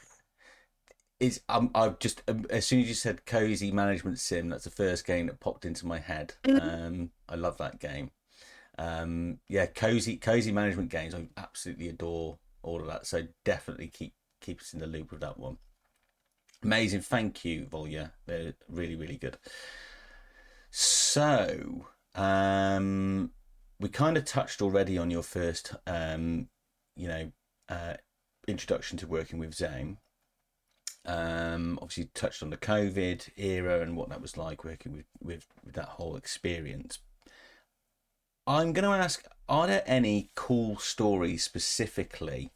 I've just, as soon as you said cozy management sim, that's the first game that popped into my head. I love that game. Yeah, cozy management games. I absolutely adore all of that. So definitely keep us in the loop with that one. Amazing. Thank you, Volha. They're really, really good. So, we kind of touched already on your first, introduction to working with Zame. Obviously touched on the COVID era and what that was like working with that whole experience. I'm going to ask, are there any cool stories specifically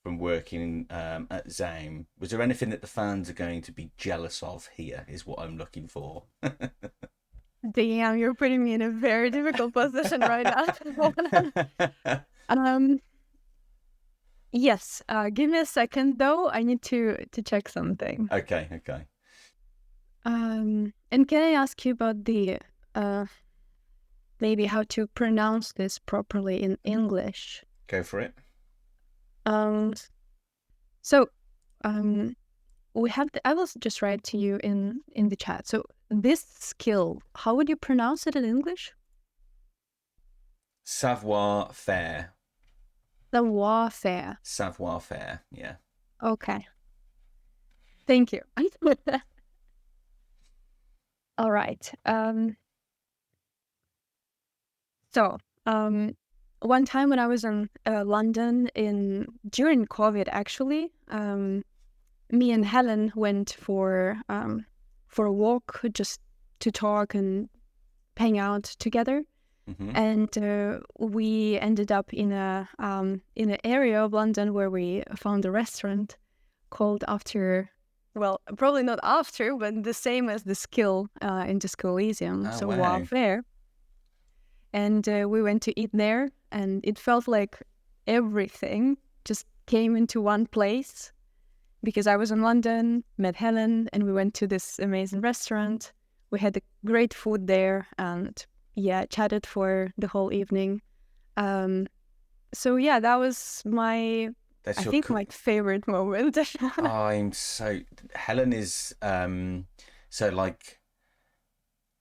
from working at Zame? Was there anything that the fans are going to be jealous of here, is what I'm looking for? Damn, you're putting me in a very difficult position right now. Yes, give me a second though. I need to check something. Okay. And can I ask you about the maybe how to pronounce this properly in English? Go for it. So we have I will just write to you in the chat. So this skill, how would you pronounce it in English? Savoir faire. Savoir faire, yeah. Okay. Thank you. All right. So, one time when I was in London during COVID, actually, me and Helen went for a walk just to talk and hang out together. And we ended up in an area of London where we found a restaurant called after, well, probably not after, but the same as the skill in Disco Elysium, so wow. Fair. And we went to eat there, and it felt like everything just came into one place because I was in London, met Helen, and we went to this amazing restaurant. We had great food there, and chatted for the whole evening. So yeah, that was my favorite moment. Helen is so like,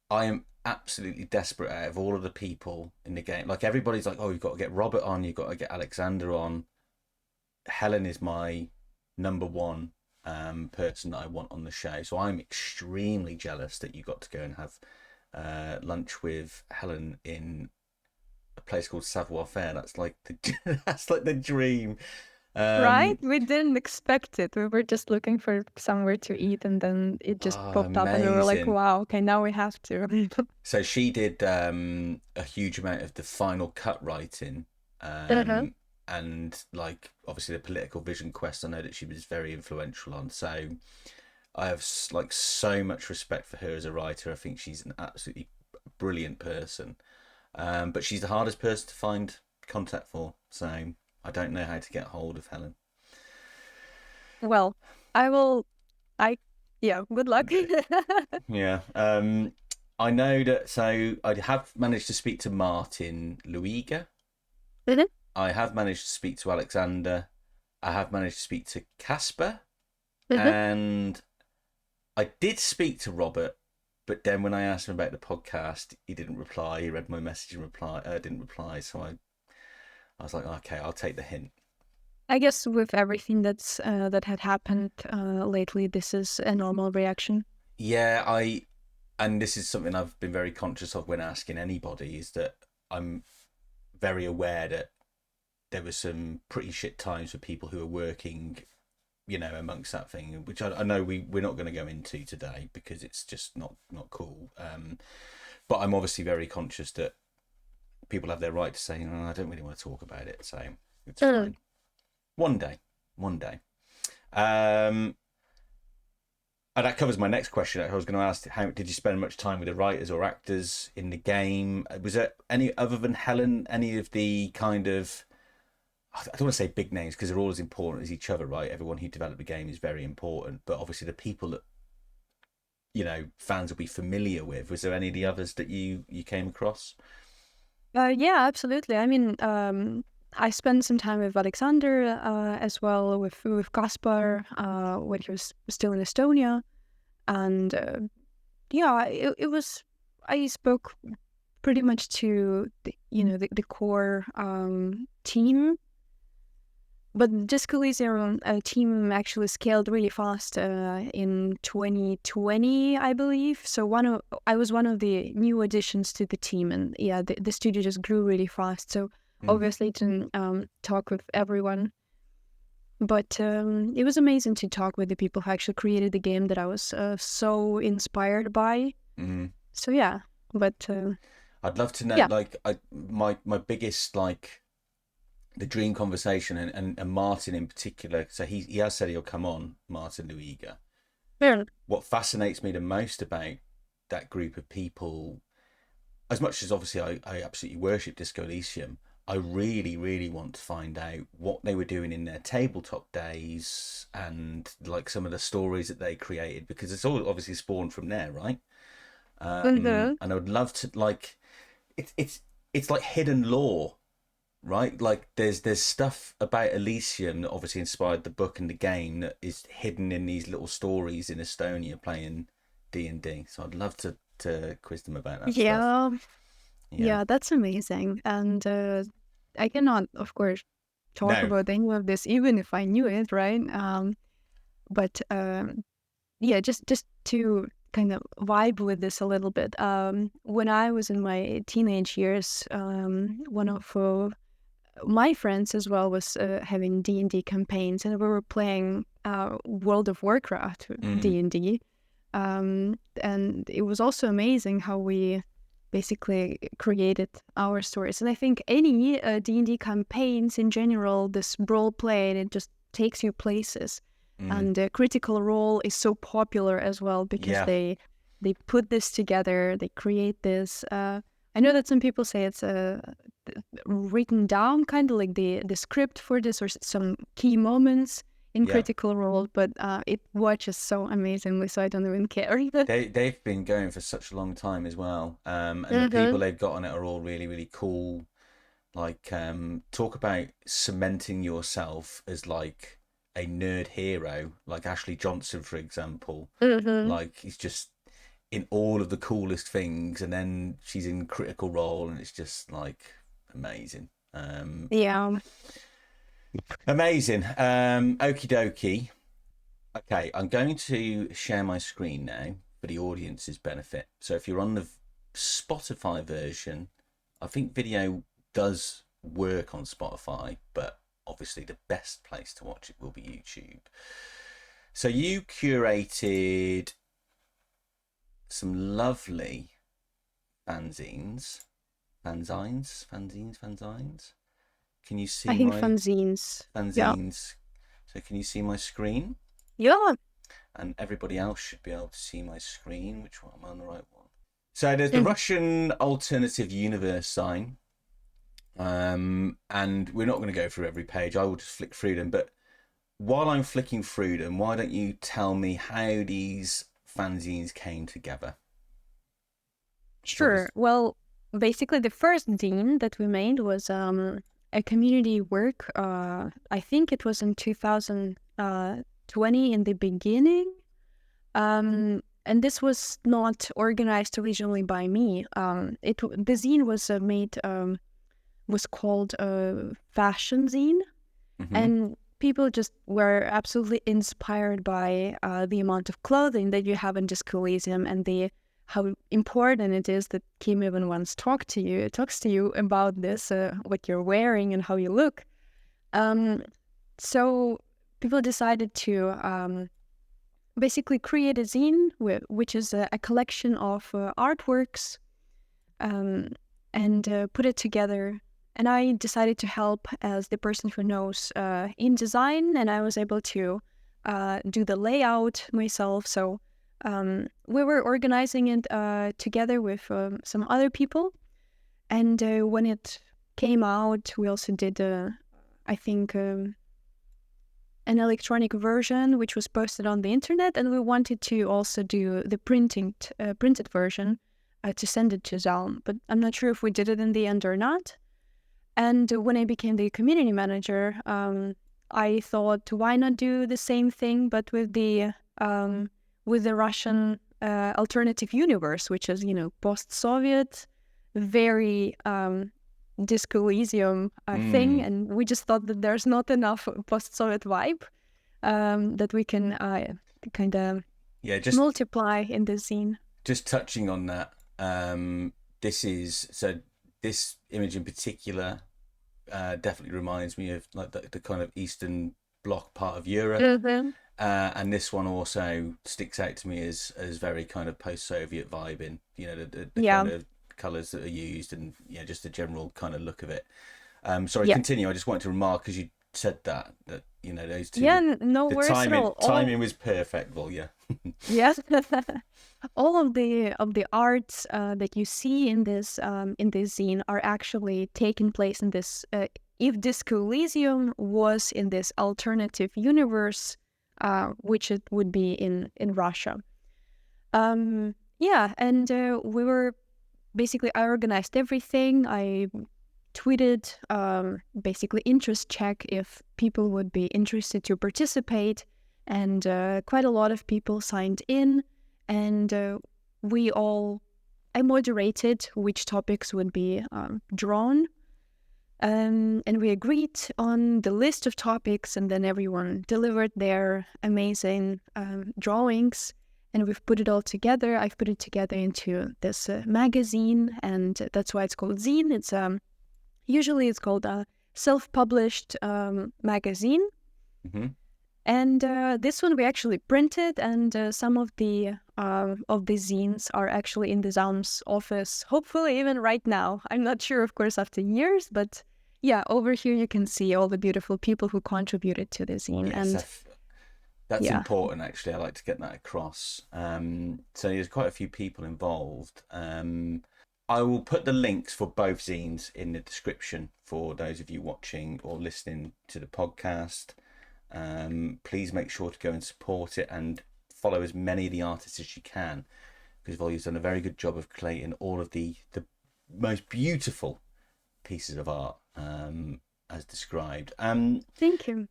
I am absolutely desperate out of all of the people in the game. Like, everybody's like, oh, you've got to get Robert on, you've got to get Alexander on. Helen is my number one person that I want on the show. So I'm extremely jealous that you got to go and have lunch with Helen in a place called Savoir Faire. That's like the that's like the dream. Right? We didn't expect it. We were just looking for somewhere to eat, and then it just popped up, and we were like, Amazing. wow, okay, now we have to. So she did a huge amount of the final cut writing, Uh-huh. and like obviously the political vision quest. I know that she was very influential on. So I have like so much respect for her as a writer. I think she's an absolutely brilliant person. But she's the hardest person to find contact for. So I don't know how to get hold of Helen. Well, I will, I, yeah, good luck. Yeah. I know that. So I have managed to speak to Martin Luiga. Mhm. I have managed to speak to Alexander. I have managed to speak to Casper, Mhm. and I did speak to Robert. But then when I asked him about the podcast, he didn't reply. He read my message and didn't reply. So I was like, okay, I'll take the hint. I guess with everything that had happened lately, this is a normal reaction. Yeah, and this is something I've been very conscious of when asking anybody, is that I'm very aware that there were some pretty shit times for people who are working, amongst that thing, which I know we're not going to go into today because it's just not cool. But I'm obviously very conscious that people have their right to say, oh, I don't really want to talk about it, so it's Mm. fine. One day, one day. Um, And that covers my next question. I was going to ask, how did you spend much time with the writers or actors in the game? Was there any, other than Helen, any of the kind of, I don't want to say big names because they're all as important as each other, right? Everyone who developed the game is very important, but obviously the people that fans will be familiar with. Was there any of the others that you came across? Yeah, absolutely. I mean, I spent some time with Alexander as well, with Kaspar when he was still in Estonia, and yeah, it was. I spoke pretty much to the core team. But the Disco Elysium team actually scaled really fast in 2020, I believe. So I was one of the new additions to the team, and yeah, the studio just grew really fast. So Mm. obviously didn't talk with everyone, but it was amazing to talk with the people who actually created the game that I was so inspired by. Mm. So yeah, but I'd love to know, yeah. like, my biggest, like, the dream conversation, and Martin in particular. So he has said he'll come on, Martin Luiga. Yeah. What fascinates me the most about that group of people, as much as obviously I absolutely worship Disco Elysium, I really, really want to find out what they were doing in their tabletop days and like some of the stories that they created, because it's all obviously spawned from there, right? Mhm. And I would love to, like, it's like hidden lore, right? Like there's stuff about Elysium that obviously inspired the book and the game that is hidden in these little stories in Estonia playing D&D. So I'd love to quiz them about that stuff. Yeah, Yeah. yeah, that's amazing. And I cannot, of course, talk No. about any of this, even if I knew it, right? But yeah, just to kind of vibe with this a little bit. When I was in my teenage years, one of my friends as well was having D&D campaigns, and we were playing World of Warcraft Mm. D&D. And it was also amazing how we basically created our stories. And I think any D&D campaigns in general, this role play, it just takes you places. Mm. And Critical Role is so popular as well because Yeah. they put this together, they create this. I know that some people say it's written down, kind of like the script for this, or some key moments in Yeah. Critical Role, but it watches so amazingly, so I don't even care. They've been going for such a long time as well. And the people Mhm. they've got on it are all really, really cool. Like, talk about cementing yourself as like a nerd hero, like Ashley Johnson, for example. Mhm. Like he's just in all of the coolest things, and then she's in Critical Role, and it's just like amazing. Yeah. Amazing. Okie dokie. Okay, I'm going to share my screen now for the audience's benefit. So if you're on the Spotify version, I think video does work on Spotify, but obviously the best place to watch it will be YouTube. So you curated some lovely fanzines. Fanzines. Can you I see think my fanzines. Yeah. fanzines? So can you see my screen? Yeah. And everybody else should be able to see my screen. Which one? Am I on the right one? So there's the Mm. Russian Alternative Universe sign. And we're not going to go through every page. I will just flick through them. But while I'm flicking through them, why don't you tell me how these fanzines came together? Sure. Well, basically, the first zine that we made was a community work. I think it was in 2020 in the beginning. And this was not organized originally by me. The zine was made was called Fashion Zine, and people just were absolutely inspired by the amount of clothing that you have in Disco Elysium and how important it is that Kim even once talks to you about this, what you're wearing and how you look. So people decided to basically create a zine, which is a collection of artworks, and put it together. And I decided to help as the person who knows in design, and I was able to do the layout myself. So we were organizing it together with some other people. And when it came out, we also did, I think, an electronic version, which was posted on the internet. And we wanted to also do the printed version to send it to Zalm. But I'm not sure if we did it in the end or not. And when I became the community manager, I thought, why not do the same thing, but with the Russian alternative universe, which is, post-Soviet, very Disco Elysium thing. And we just thought that there's not enough post-Soviet vibe that we can kind of multiply in this scene. Just touching on that, this image in particular definitely reminds me of like the kind of Eastern Bloc part of Europe. And this one also sticks out to me as very kind of post-Soviet vibing, the kind of colours that are used and just the general kind of look of it. Sorry, continue. I just wanted to remark, because you said that those two. No worries at all. Timing was perfect, Volha. Yes. All of the arts that you see in this zine are actually taking place in this. If Disco Elysium was in this alternative universe, which it would be in Russia. And we were basically, I organized everything. I tweeted basically interest check if people would be interested to participate, and quite a lot of people signed in. And I moderated which topics would be drawn. And we agreed on the list of topics, and then everyone delivered their amazing drawings, and we've put it all together. I've put it together into this magazine, and that's why it's called zine. It's usually it's called a self-published magazine. And this one we actually printed, and some of the zines are actually in the Zalm's office, hopefully even right now. I'm not sure, of course, after years, but yeah, over here you can see all the beautiful people who contributed to the zine. Yes, and that's important, actually. I like to get that across. So there's quite a few people involved. I will put the links for both zines in the description for those of you watching or listening to the podcast. Please make sure to go and support it and follow as many of the artists as you can, because Volha's done a very good job of collating all of the most beautiful pieces of art as described. Thank you.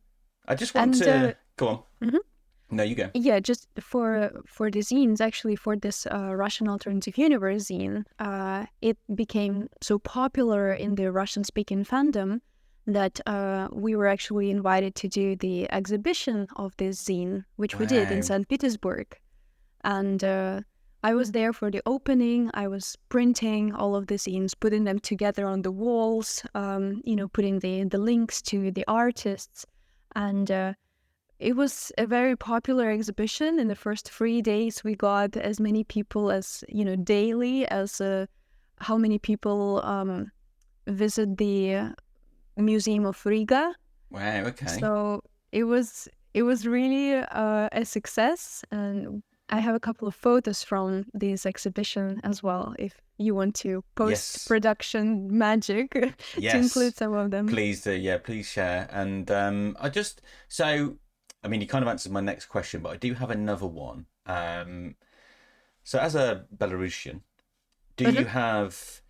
I just want to go on. Mm-hmm. No, you go. Yeah, just for the zines, actually, for this Russian Alternative Universe zine, it became so popular in the Russian-speaking fandom that we were actually invited to do the exhibition of this zine, which we did in Wow. St. Petersburg. And I was there for the opening. I was printing all of the zines, putting them together on the walls, putting the links to the artists. And it was a very popular exhibition. In the first 3 days, we got as many people as, daily as how many people visit the Museum of Riga. Wow. Okay. So it was really a success, and I have a couple of photos from this exhibition as well. If you want to post-production magic to include some of them, please do. Yeah, please share. And I mean, you kind of answered my next question, but I do have another one. So as a Belarusian, do you have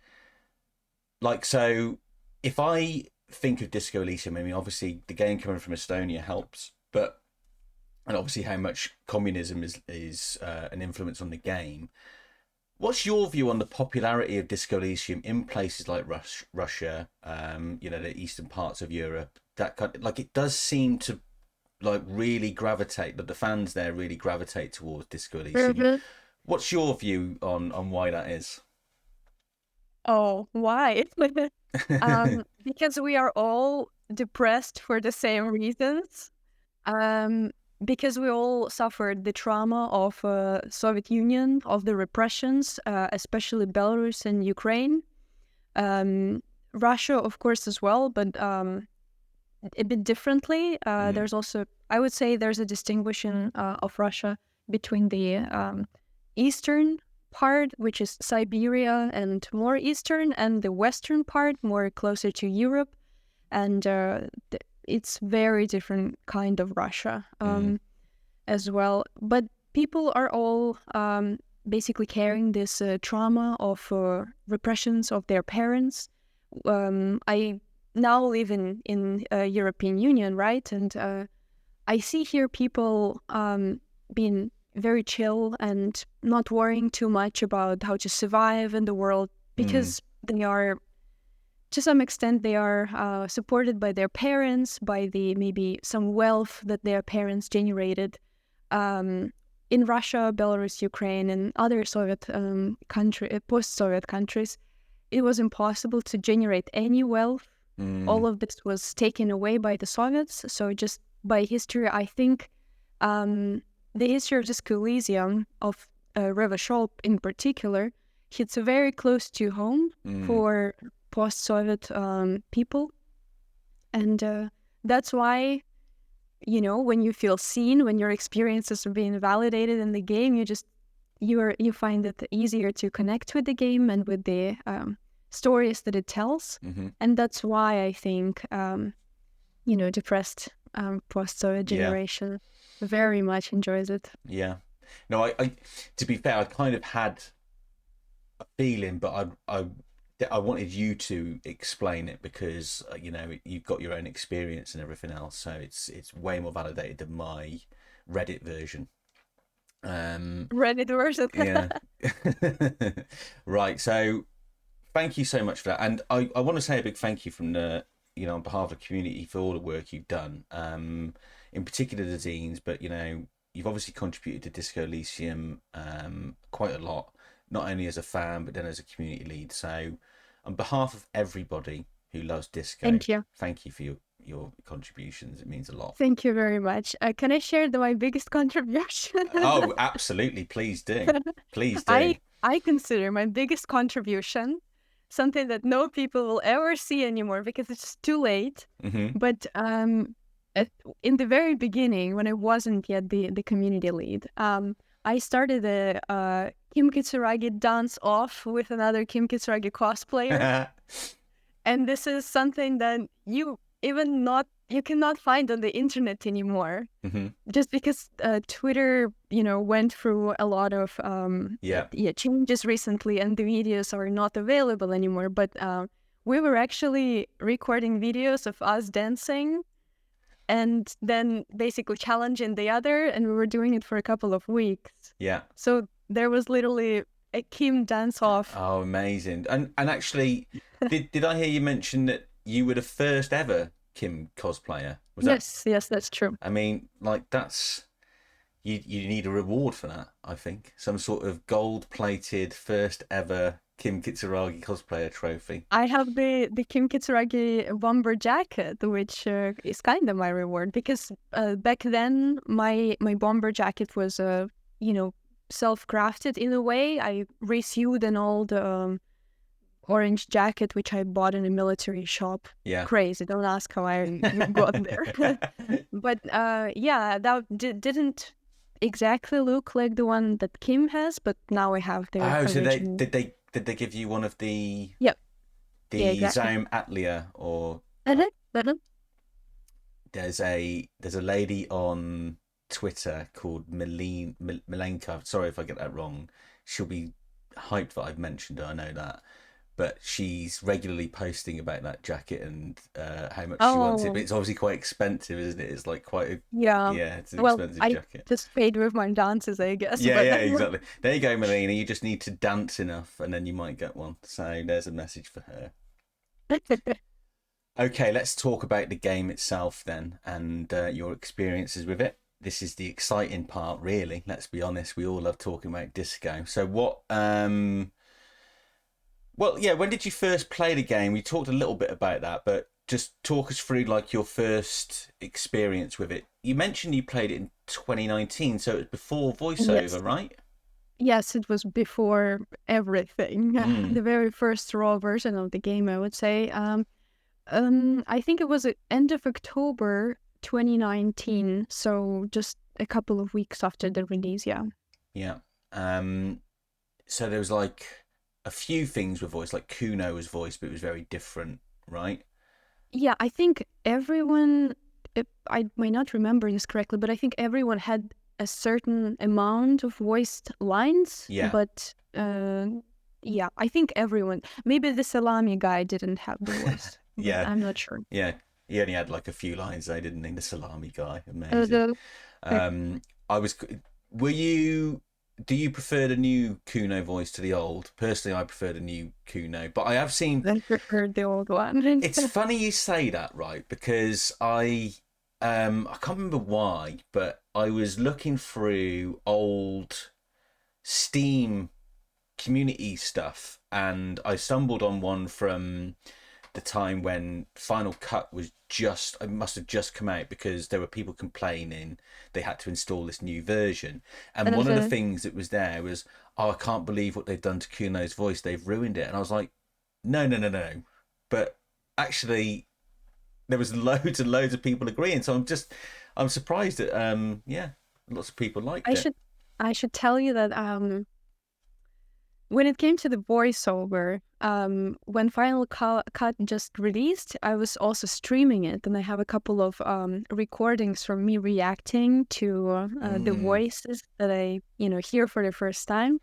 if I think of Disco Elysium, I mean, obviously the game coming from Estonia helps, and obviously how much communism is an influence on the game. What's your view on the popularity of Disco Elysium in places like Russia, the eastern parts of Europe? That it does seem to really gravitate, that the fans there really gravitate towards Disco Elysium. What's your view on why that is? Oh, why? Because we are all depressed for the same reasons. Because we all suffered the trauma of Soviet Union, of the repressions, especially Belarus and Ukraine. Russia, of course, as well, but a bit differently. There's also, I would say, there's a distinguishing of Russia between the eastern part, which is Siberia and more eastern, and the western part, more closer to Europe. And it's very different kind of Russia as well. But people are all basically carrying this trauma of repressions of their parents. I now live in European Union, right? And I see here people being very chill and not worrying too much about how to survive in the world, because they are, to some extent, they are supported by their parents, by the maybe some wealth that their parents generated. In Russia, Belarus, Ukraine, and other Soviet post-Soviet countries, it was impossible to generate any wealth. All of this was taken away by the Soviets. So just by history, I think the history of Disco Elysium, of Revachol in particular, hits very close to home for post-Soviet people. And that's why, when you feel seen, when your experiences are being validated in the game, you find it easier to connect with the game and with the stories that it tells. And that's why I think, depressed post-Soviet generation very much enjoys it. Yeah. No, I to be fair, I kind of had a feeling, but I wanted you to explain it because you've got your own experience and everything else, so it's way more validated than my Reddit version. Reddit version. Yeah. Right. So thank you so much for that, and I want to say a big thank you from the on behalf of the community for all the work you've done. In particular the zines, but you've obviously contributed to Disco Elysium quite a lot, not only as a fan but then as a community lead. So on behalf of everybody who loves disco, thank you for your contributions. It means a lot. Thank you very much. Can I share my biggest contribution? Oh, absolutely. Please do. Please do. I consider my biggest contribution something that no people will ever see anymore because it's too late. But in the very beginning, when I wasn't yet the community lead, I started a Kim Kitsuragi dance-off with another Kim Kitsuragi cosplayer. And this is something that you cannot find on the internet anymore. Just because Twitter, went through a lot of changes recently, and the videos are not available anymore. But we were actually recording videos of us dancing and then basically challenging the other, and we were doing it for a couple of weeks. Yeah. So there was literally a Kim dance-off. Oh, amazing. And actually, did I hear you mention that you were the first ever Kim cosplayer. Was that? Yes, that's true. I mean, like that's you need a reward for that. I think some sort of gold-plated first ever Kim Kitsuragi cosplayer trophy. I have the Kim Kitsuragi bomber jacket, which is kind of my reward because back then my bomber jacket was you know, self-crafted in a way. I resewed an old orange jacket which I bought in a military shop. Yeah. Crazy. Don't ask how I got there. But yeah, that didn't exactly look like the one that Kim has, but now I have the Oh, so original. did they give you one of Yep. the Yeah, exactly. Zaum Atlia or Uh-huh, uh-huh. there's a lady on Twitter called Milenka. Sorry if I get that wrong. She'll be hyped that I've mentioned her. I know that, but she's regularly posting about that jacket and how much she wants it. But Oh, it's obviously quite expensive, isn't it? It's like quite a yeah. yeah, it's an Well, expensive I jacket. just paid with my dances, I guess. Yeah, But yeah, exactly. There you go, Melina. You just need to dance enough, and then you might get one. So there's a message for her. Okay, let's talk about the game itself then, and your experiences with it. This is the exciting part, really. Let's be honest. We all love talking about disco. So what? Well, yeah. When did you first play the game? We talked a little bit about that, but just talk us through like your first experience with it. You mentioned you played it in 2019, so it was before yes, voiceover, right? yes, it was before everything. Mm, The very first raw version of the game, I would say. I think it was end of October 2019, so just a couple of weeks after the release. Yeah. yeah. So there was like a few things with voice, like Kuno was voiced, but it was very different, right? Yeah, I think everyone, I may not remember this correctly, but I think everyone had a certain amount of voiced lines. Yeah. But yeah, I think everyone, maybe the salami guy didn't have the voice, but Yeah, I'm not sure. yeah. He only had like a few lines. They didn't need the salami guy. Uh, Amazing. the, uh, I was. Were you? Do you prefer the new Kuno voice to the old? Personally, I prefer the new Kuno, but I have seen. I preferred the old one. It's funny you say that, right? Because I can't remember why, but I was looking through old Steam community stuff, and I stumbled on one from the time when Final Cut was just, it must have just come out because there were people complaining they had to install this new version. And one of the Uh, things that was there was, oh, I can't believe what they've done to Kuno's voice. They've ruined it. And I was like, no, no, no, no. But actually, there was loads and loads of people agreeing. So I'm surprised that, yeah, lots of people liked I it. should, I should tell you that when it came to the voiceover, when Cut just released, I was also streaming it, and I have a couple of recordings from me reacting to the Mm, voices that I, hear for the first time.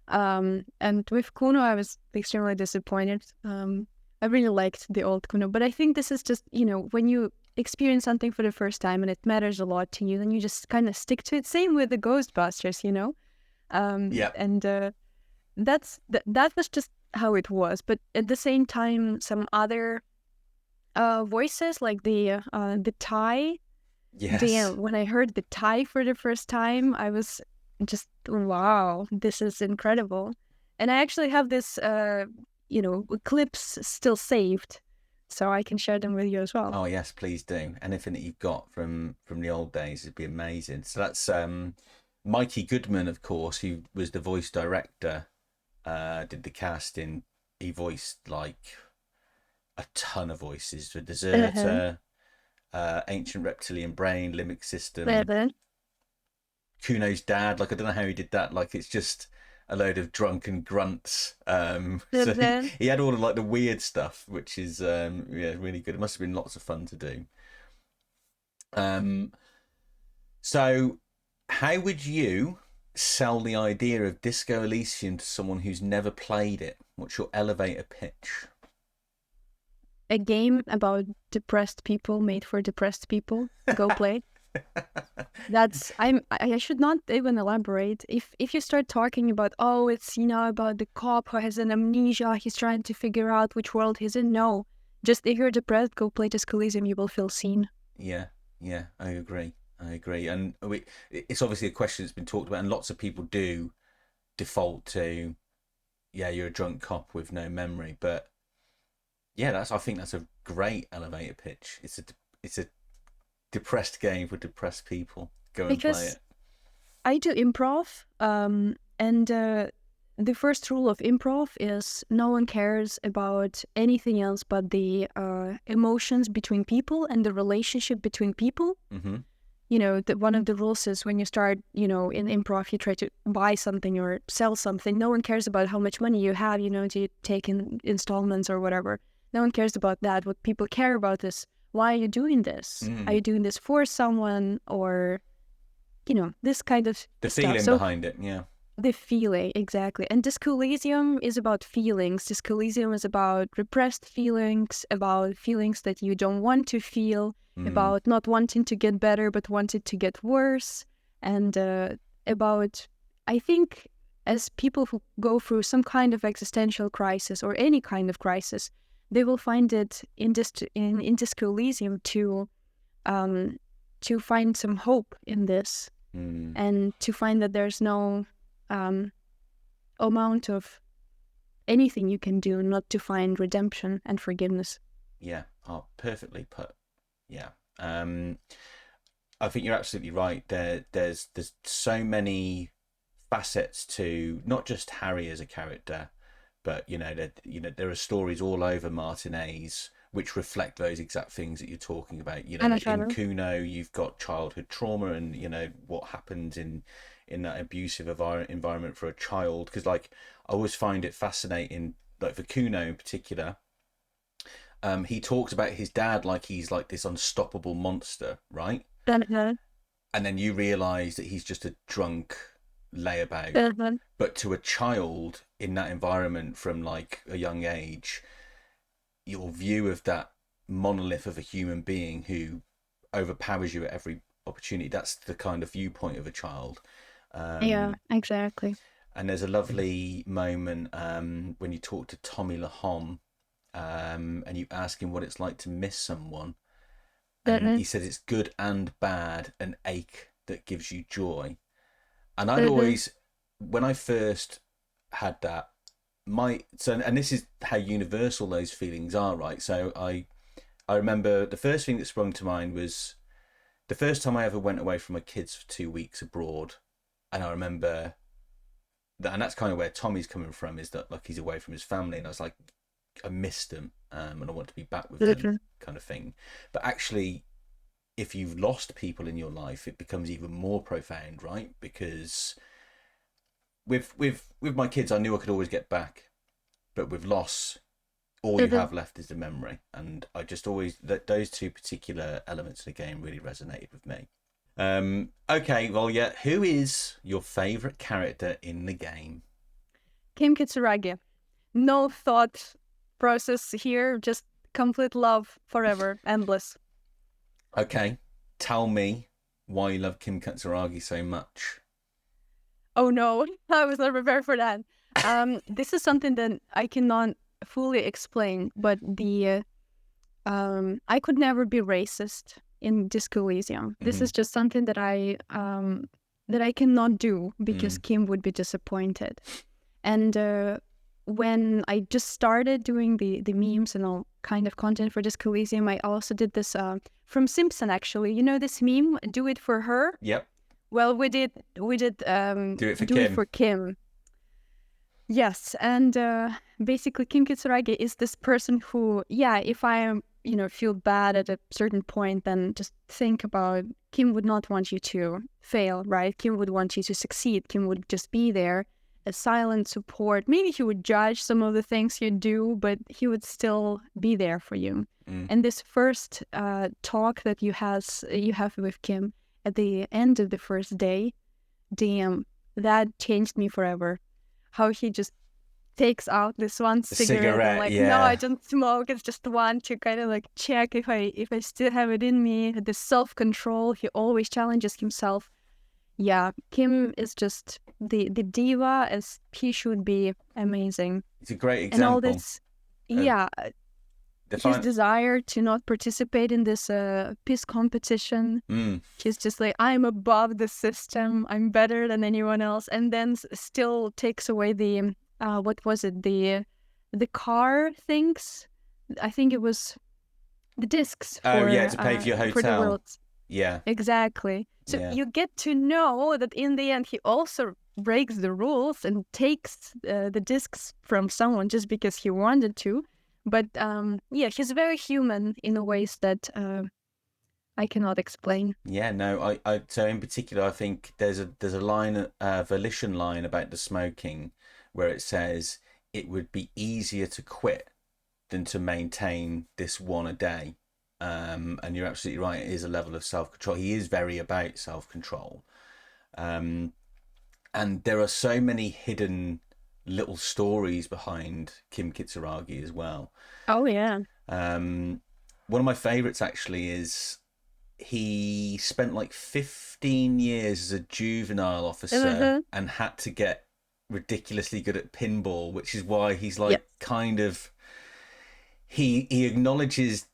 And with Kuno, I was extremely disappointed. I really liked the old Kuno, but I think this is just, when you experience something for the first time and it matters a lot to you, then you just kind of stick to it. Same with the Ghostbusters. yeah. And that was just how it was. But at the same time, some other voices like the Thai. Yes. When I heard the Thai for the first time, I was just wow, this is incredible. And I actually have this clips still saved, so I can share them with you as well. Oh yes, please do. Anything that you've got from the old days would be amazing. So that's Mikey Goodman, of course, who was the voice director, did the casting. He voiced like a ton of voices for Uh-huh. Deserter, Ancient Reptilian Brain, Limbic System, Then, Kuno's dad. Like I don't know how he did that. Like it's just a load of drunken grunts. So then, he had all of like the weird stuff, which is yeah really good. It must have been lots of fun to do. Um, so how would you sell the idea of Disco Elysium to someone who's never played it? What's your elevator pitch? a game about depressed people made for depressed people. Go play. I should not even elaborate. If you start talking about, oh, it's about the cop who has an amnesia, he's trying to figure out which world he's in. No, just if you're depressed, go play Disco Elysium, you will feel seen. Yeah, I agree. And it's obviously a question that's been talked about, and lots of people do default to, yeah, you're a drunk cop with no memory. But yeah, I think that's a great elevator pitch. It's a depressed game for depressed people. Go and play Because it. I do improv, and the first rule of improv is no one cares about anything else but the emotions between people and the relationship between people. Mm-hmm. You know, one of the rules is when you start, in improv, you try to buy something or sell something. No one cares about how much money you have, do you take in installments or whatever. No one cares about that. What people care about is, why are you doing this? Are you doing this for someone, or, this kind of The stuff. feeling So behind it, yeah. the feeling, exactly. And Disco Elysium is about feelings. Disco Elysium is about repressed feelings, about feelings that you don't want to feel, about not wanting to get better, but wanting to get worse. And about, I think, as people who go through some kind of existential crisis or any kind of crisis, they will find it in Disco Elysium to find some hope in this, and to find that there's no amount of anything you can do not to find redemption and forgiveness. Yeah, perfectly put. Yeah. I think you're absolutely right. There's so many facets to not just Harry as a character, but there are stories all over Martinez which reflect those exact things that you're talking about. In Kuno, you've got childhood trauma, and what happens in that abusive environment for a child. Because I always find it fascinating, like for Kuno in particular. He talks about his dad like he's like this unstoppable monster, right? And then you realise that he's just a drunk layabout. But to a child in that environment from like a young age, your view of that monolith of a human being who overpowers you at every opportunity, that's the kind of viewpoint of a child. Yeah, exactly. And there's a lovely moment when you talk to Tommy Lahom, and you ask him what it's like to miss someone, and he says it's good and bad, an ache that gives you joy. And I'd always, when I first had that, and this is how universal those feelings are, right? So I remember the first thing that sprung to mind was the first time I ever went away from my kids for 2 weeks abroad, and I remember that, and that's kind of where Tommy's coming from, is that like he's away from his family, and I was like, I missed them, and I want to be back with them, kind of thing. But actually, if you've lost people in your life, it becomes even more profound, right? Because with my kids, I knew I could always get back, but with loss, all you have left is the memory. And I just always, those two particular elements of the game really resonated with me. Okay, well, yeah, who is your favorite character in the game? Kim Kitsuragi. No thought process here, just complete love forever, endless. Okay, tell me why you love Kim Kitsuragi so much. Oh no, I was not prepared for that. This is something that I cannot fully explain, but I could never be racist in Disco Elysium. This is just something that I cannot do because Kim would be disappointed. And when I just started doing the memes and all kind of content for Disco Elysium, I also did this from Simpson, actually. You know this meme, "Do it for her"? Yep. Well, we did do it for Kim. Yes, and basically Kim Kitsuragi is this person who, yeah, if I am, feel bad at a certain point, then just think about Kim would not want you to fail, right? Kim would want you to succeed. Kim would just be there, a silent support. Maybe he would judge some of the things you do, but he would still be there for you. And this first talk that you have with Kim at the end of the first day, damn, that changed me forever. How he just takes out this one cigarette and like, yeah. No, I don't smoke. It's just one to kind of like check if I still have it in me. The self-control, he always challenges himself. Yeah, Kim is just the diva as he should be. Amazing. It's a great example. And all this, yeah, his Define. desire to not participate in this peace competition. He's just like, I'm above the system, I'm better than anyone else, and then still takes away the what was it, the car things. I think it was the discs Oh yeah, to pay for your for the hotel. worlds. Yeah, Exactly. So yeah, you get to know that in the end he also breaks the rules and takes the discs from someone just because he wanted to. But yeah, he's very human in ways that I cannot explain. yeah. No, I. So in particular, I think there's a line, volition line about the smoking, where it says it would be easier to quit than to maintain this one a day. And you're absolutely right. It is a level of self control. He is very about self control. Um, and there are so many hidden little stories behind Kim Kitsuragi as well. Oh yeah. One of my favorites actually is he spent like 15 years as a juvenile officer Uh-huh. and had to get ridiculously good at pinball, which is why he's Yes. like kind of he acknowledges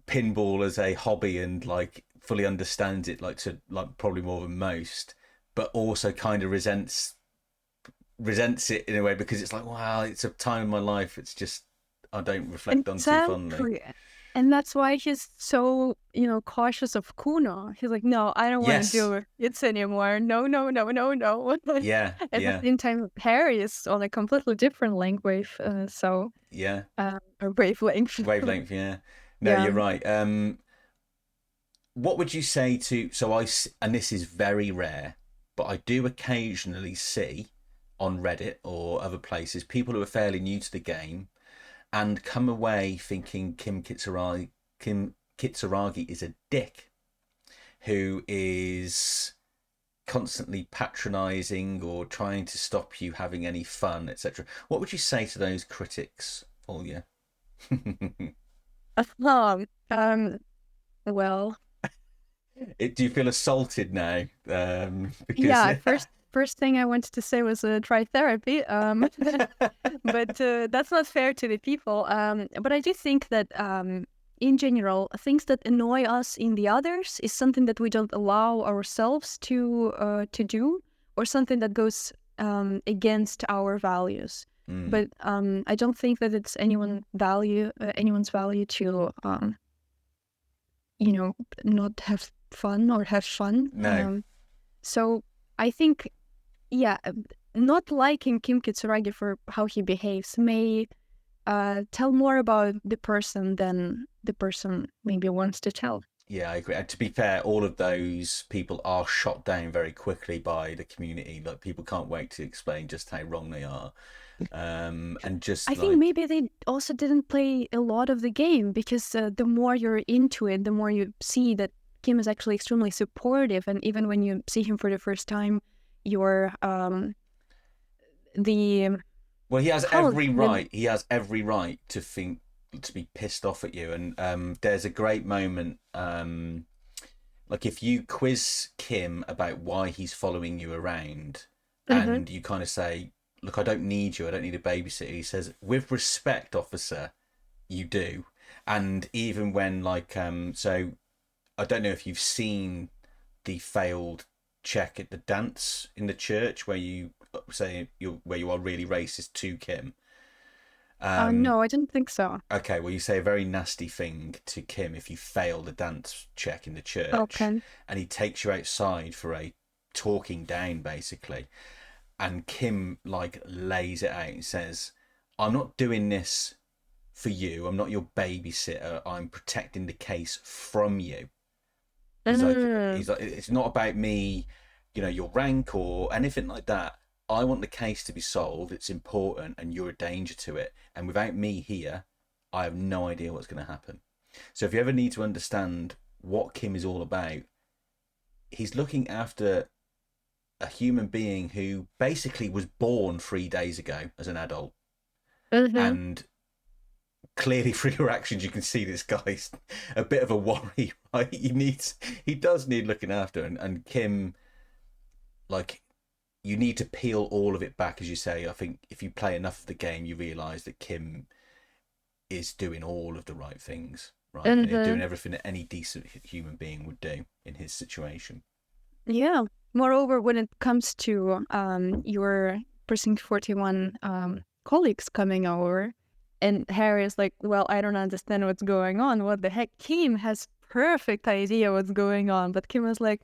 pinball as a hobby and like fully understands it like to like probably more than most, but also kind of resents it in a way because it's like, wow, it's a time in my life it's just I don't reflect on too fondly. Exactly. And that's why he's so, cautious of Kuno. He's like, no, I don't want to Yes. do it anymore. No, no, no, no, no. Yeah, At the yeah, same time, Harry is on a completely different language. yeah. Or wavelength. Wavelength, yeah. No, Yeah. you're right. What would you say to and this is very rare, but I do occasionally see on Reddit or other places people who are fairly new to the game and come away thinking Kim Kitsuragi is a dick who is constantly patronizing or trying to stop you having any fun, etc. What would you say to those critics, Olya? Um, well, Do you feel assaulted now? Because yeah, first thing I wanted to say was try therapy. But that's not fair to the people. But I do think that in general, things that annoy us in the others is something that we don't allow ourselves to do, or something that goes against our values. But I don't think that it's anyone's value to not have fun or have fun. no, So I think, yeah, not liking Kim Kitsuragi for how he behaves may tell more about the person than the person maybe wants to tell. yeah, I agree. And to be fair, all of those people are shot down very quickly by the community. Like people can't wait to explain just how wrong they are, and I just think like maybe they also didn't play a lot of the game because the more you're into it, the more you see that Kim is actually extremely supportive. And even when you see him for the first time, you're the well, he has how every the right. He has every right to think to be pissed off at you. And there's a great moment. Like if you quiz Kim about why he's following you around, Mhm. and you kind of say, "Look, I don't need you. I don't need a babysitter." He says, "With respect, officer, you do." And even when like so I don't know if you've seen the failed check at the dance in the church where you say where you are really racist to Kim. No, I didn't think so. Okay, well, you say a very nasty thing to Kim if you fail the dance check in the church, Okay. and he takes you outside for a talking down, basically. And Kim like lays it out and says, "I'm not doing this for you. I'm not your babysitter. I'm protecting the case from you." Mm. He's like, it's not about me, your rank or anything like that. I want the case to be solved. It's important, and you're a danger to it. And without me here, I have no idea what's going to happen. So if you ever need to understand what Kim is all about, he's looking after a human being who basically was born 3 days ago as an adult. Mhm. And clearly through your actions you can see this guy's a bit of a worry, right? He does need looking after, and Kim, like, you need to peel all of it back, as you say. I think if you play enough of the game you realize that Kim is doing all of the right things, right? And doing Mm-hmm. everything that any decent human being would do in his situation. Yeah. Moreover, when it comes to your Precinct 41 colleagues coming over, and Harry is like, well, I don't understand what's going on. What the heck? Kim has perfect idea what's going on. But Kim was like,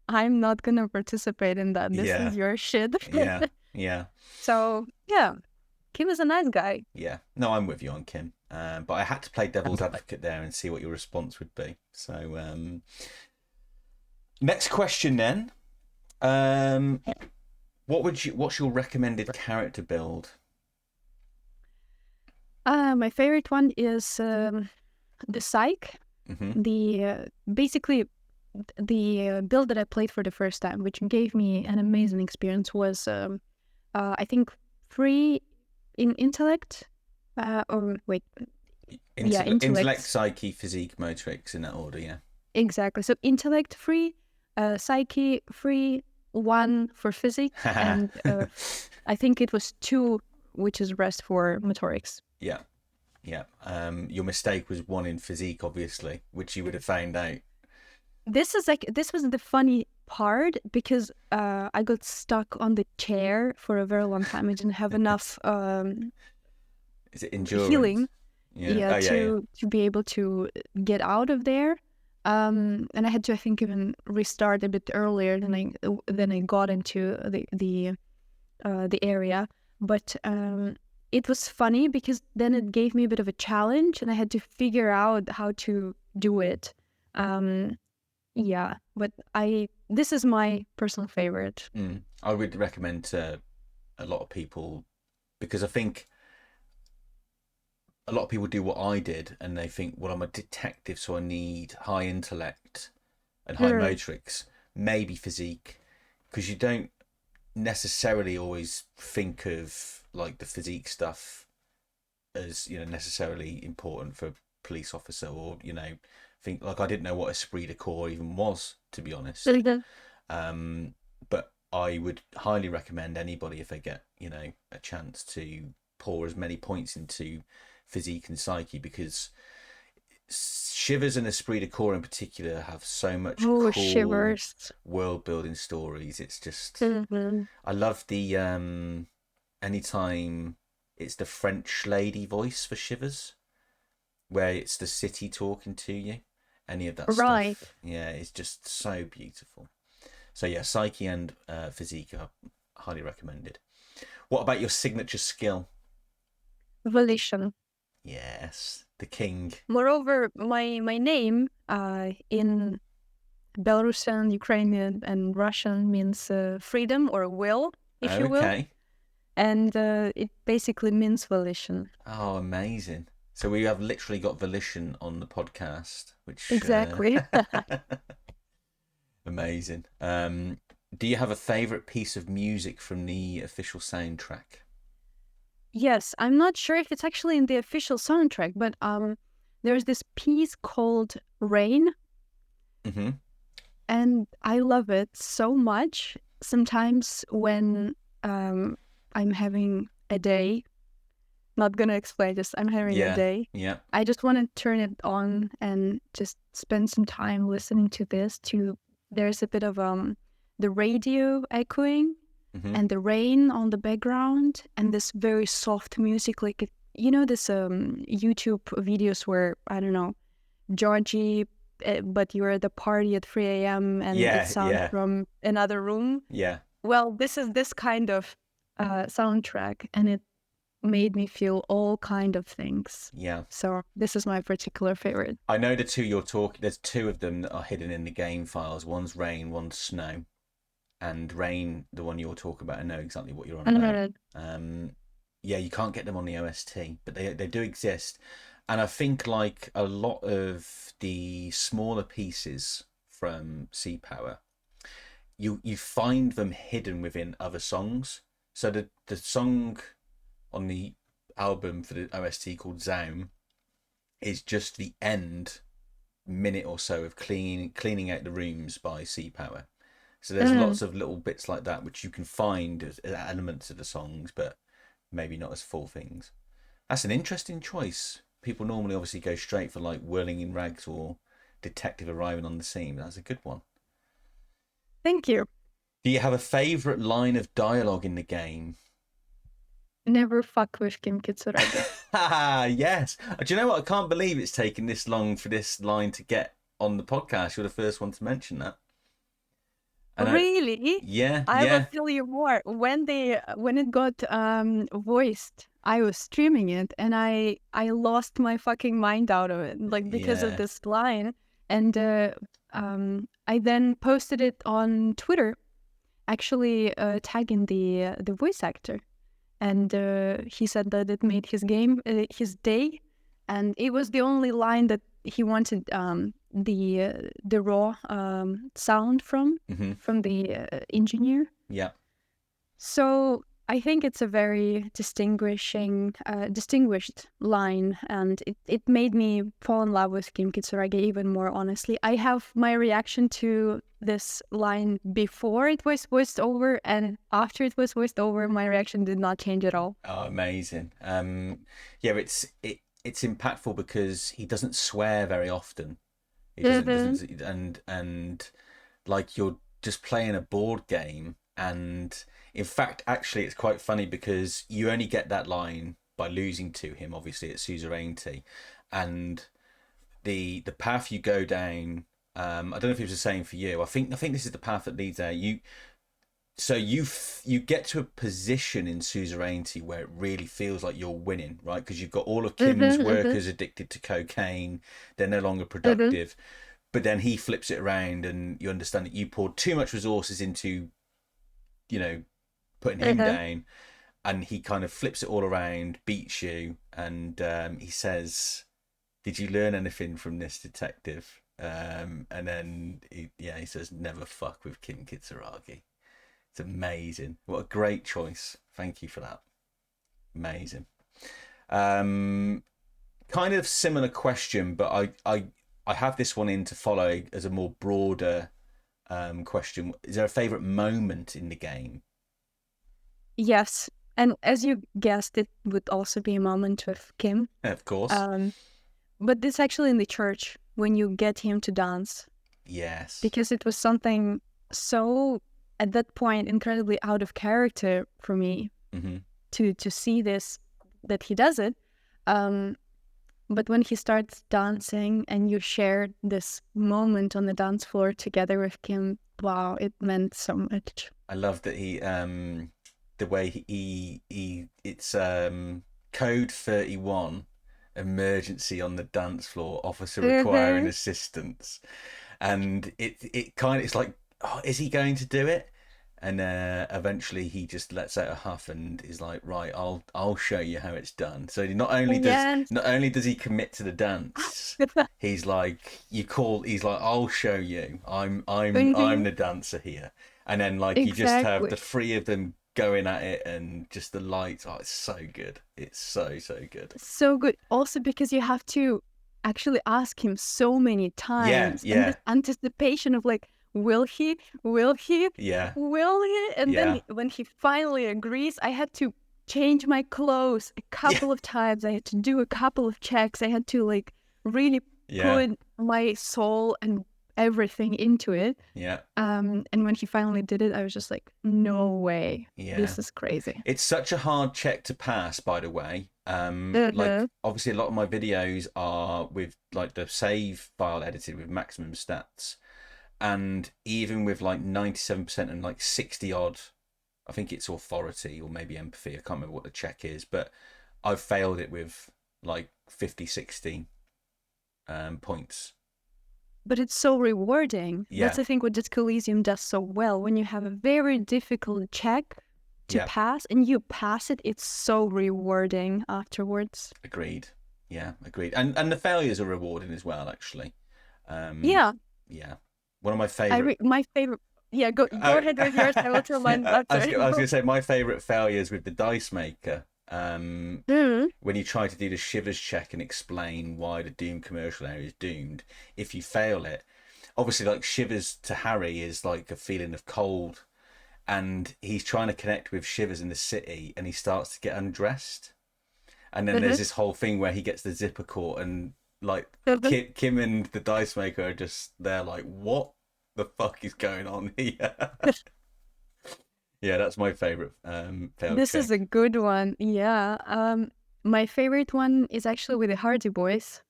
I'm not going to participate in that. This Yeah, is your shit. yeah, yeah, So, yeah, Kim is a nice guy. yeah. No, I'm with you on Kim. But I had to play devil's advocate there and see what your response would be. So, next question then. What's your recommended character build? My favorite one is the Psych. Mm-hmm. The basically the build that I played for the first time, which gave me an amazing experience, was I think 3 in intellect. Or wait, yeah, Intellect, intellect. psyche, physique, motrix in that order. Yeah. Exactly. So intellect 3, psyche 3, 1 for physique, and I think it was 2, which is rest for motorics. Yeah. Yeah. Your mistake was 1 in physique, obviously, which you would have found out. This was the funny part, because I got stuck on the chair for a very long time. I didn't have enough Is it endurance? healing, Yeah. Oh, yeah. to be able to get out of there. And I had to, I think, even restart a bit earlier than I got into the area. But it was funny, because then it gave me a bit of a challenge, and I had to figure out how to do it. Yeah, but this is my personal favorite. I would recommend to a lot of people, because I think a lot of people do what I did, and they think, well, I'm a detective, so I need high intellect and high motorics, maybe physique, because you don't necessarily always think of like the physique stuff as, you know, necessarily important for a police officer, or, you know, think like I didn't know what esprit de corps even was, to be honest. But I would highly recommend anybody, if they get, you know, a chance, to pour as many points into physique and psyche, because Shivers and Esprit de Corps in particular have so much cool Shivers. world building stories. It's just I love the anytime it's the French lady voice for Shivers, where it's the city talking to you. Any of that stuff, yeah, it's just so beautiful. So yeah, psyche and physique are highly recommended. What about your signature skill? Volition. Yes, the king. Moreover, my name in Belarusian, Ukrainian, and Russian means freedom, or will, if you will. Okay. And it basically means volition. Oh, amazing. So we have literally got volition on the podcast, which exactly. Amazing. Do you have a favorite piece of music from the official soundtrack? Yes, I'm not sure if it's actually in the official soundtrack, but there's this piece called Rain. Mm-hmm. And I love it so much. Sometimes when I'm having a day, not gonna explain, just I'm having a day. Yeah. I just want to turn it on and just spend some time listening to this. There's a bit of the radio echoing, and the rain on the background, and this very soft music, like, you know, this YouTube videos where, I don't know, Georgie, but you're at the party at 3 a.m. and it sounds from another room. Yeah. Well, this is this kind of soundtrack, and it made me feel all kind of things. Yeah. So this is my particular favorite. I know the two you're talking. There's 2 of them that are hidden in the game files. One's Rain, one's Snow. And Rain, the one you're talking about, I know exactly what you're on about. Yeah, you can't get them on the OST, but they do exist. And I think, like a lot of the smaller pieces from Sea Power, you find them hidden within other songs. So the song on the album for the OST called Zaum is just the end minute or so of cleaning out the rooms by Sea Power. So there's lots of little bits like that which you can find as elements of the songs, but maybe not as full things. That's an interesting choice, people normally obviously go straight for like whirling in rags or detective arriving on the scene. That's a good one. Thank you. Do you have a favourite line of dialogue in the game? Never fuck with Kim Kitsuragi. Yes. Do you know what? I can't believe it's taken this long for this line to get on the podcast. You're the first one to mention that. And Really? yeah, I will yeah, tell you more. When it got voiced, I was streaming it and I lost my fucking mind out of it, like because of yeah. this line. And I then posted it on Twitter, actually tagging the voice actor. And he said that it made his game his day, and it was the only line that he wanted the raw sound from the engineer. Yeah. So I think it's a very distinguished line, and it made me fall in love with Kim Kitsuragi even more. Honestly, I have my reaction to this line before it was voiced over, and after it was voiced over, my reaction did not change at all. Oh, amazing. Yeah, it's impactful because he doesn't swear very often. He doesn't and like you're just playing a board game, and in fact actually it's quite funny because you only get that line by losing to him, obviously at suzerainty, and the path you go down, I don't know if it was the same for you. I think this is the path that leads there. You get to a position in suzerainty where it really feels like you're winning, right? Because you've got all of Kim's workers addicted to cocaine, they're no longer productive. But then he flips it around, and you understand that you poured too much resources into, putting him down, and he kind of flips it all around, beats you, and he says, "Did you learn anything from this detective?" And then he says, "Never fuck with Kim Kitsuragi." It's amazing. What a great choice. Thank you for that. Amazing. Kind of similar question, but I have this one in to follow as a more broader question. Is there a favourite moment in the game? Yes, and as you guessed, it would also be a moment with Kim. Of course. But this actually in the church when you get him to dance. Yes. Because it was something so, at that point, incredibly out of character for me to see this, that he does it. But when he starts dancing and you share this moment on the dance floor together with Kim, wow, it meant so much. I love that he, the way he it's code 31, emergency on the dance floor, officer requiring assistance, and it kind of, it's like, oh, is he going to do it? And eventually he just lets out a huff and is like, right, I'll show you how it's done. So not only does he commit to the dance, he's like, I'll show you. I'm the dancer here. And then like you just have the three of them going at it, and just the lights. Oh, it's so good. It's so good. So good. Also because you have to actually ask him so many times. Yeah. And this anticipation of like, will he? Yeah. Will he? And then when he finally agrees, I had to change my clothes a couple of times. I had to do a couple of checks. I had to like really put my soul and everything into it. Yeah. And when he finally did it, I was just like, no way. Yeah. This is crazy. It's such a hard check to pass, by the way. Like obviously a lot of my videos are with like the save file edited with maximum stats. And even with like 97% and like 60 odd, I think it's authority or maybe empathy, I can't remember what the check is, but I've failed it with like 50, 60 points. But it's so rewarding. That's, I think, what Disco Elysium does so well. When you have a very difficult check to pass and you pass it, it's so rewarding afterwards. Agreed. Yeah, agreed. And the failures are rewarding as well, actually. Yeah. One of my favorite. My favorite. Yeah, go ahead with yours. I will tell mine after. I was going to say my favorite failures with the dice maker. When you try to do the shivers check and explain why the Doom commercial area is doomed, if you fail it, obviously like shivers to Harry is like a feeling of cold, and he's trying to connect with Shivers in the city, and he starts to get undressed. And then there's this whole thing where he gets the zipper caught, and like Kim and the dice maker are just there like, what the fuck is going on here? Yeah, that's my favorite fail This check. is a good one. Yeah. My favorite one is actually with the Hardy Boys.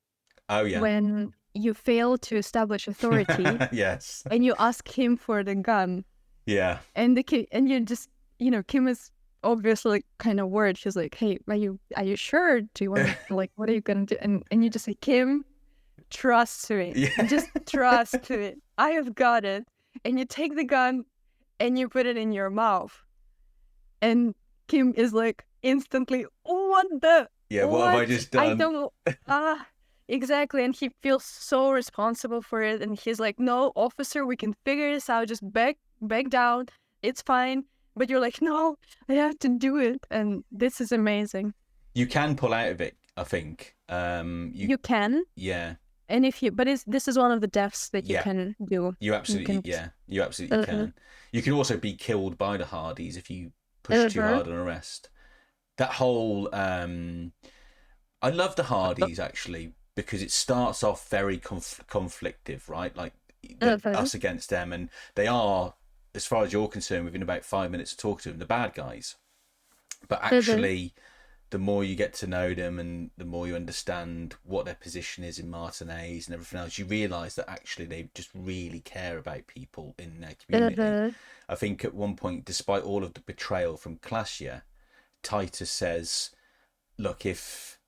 Oh yeah. When you fail to establish authority Yes. and you ask him for the gun. Yeah. And and you just, Kim is obviously kind of worried. She's like, "Hey, are you sure? Do you want to, like, what are you gonna do?" And you just say, "Kim, trust me. Yeah. Just trust me. I have got it." And you take the gun and you put it in your mouth. And Kim is like instantly, "What the? Yeah, what have I just done?" I don't exactly. And he feels so responsible for it. And he's like, "No, officer, we can figure this out. Just back down. It's fine." But you're like, "No, I have to do it." And this is amazing. You can pull out of it, I think. You can. Yeah. And this is one of the deaths that you can do. You absolutely can. You can also be killed by the Hardys if you push too hard on a rest. That whole I love the Hardys actually, because it starts off very conflictive, right? Like us against them, and they are, as far as you're concerned, within about 5 minutes of talking to them, the bad guys. But actually, the more you get to know them and the more you understand what their position is in Martinez and everything else, you realise that actually they just really care about people in their community. I think at one point, despite all of the betrayal from Klasia, Titus says, "Look, if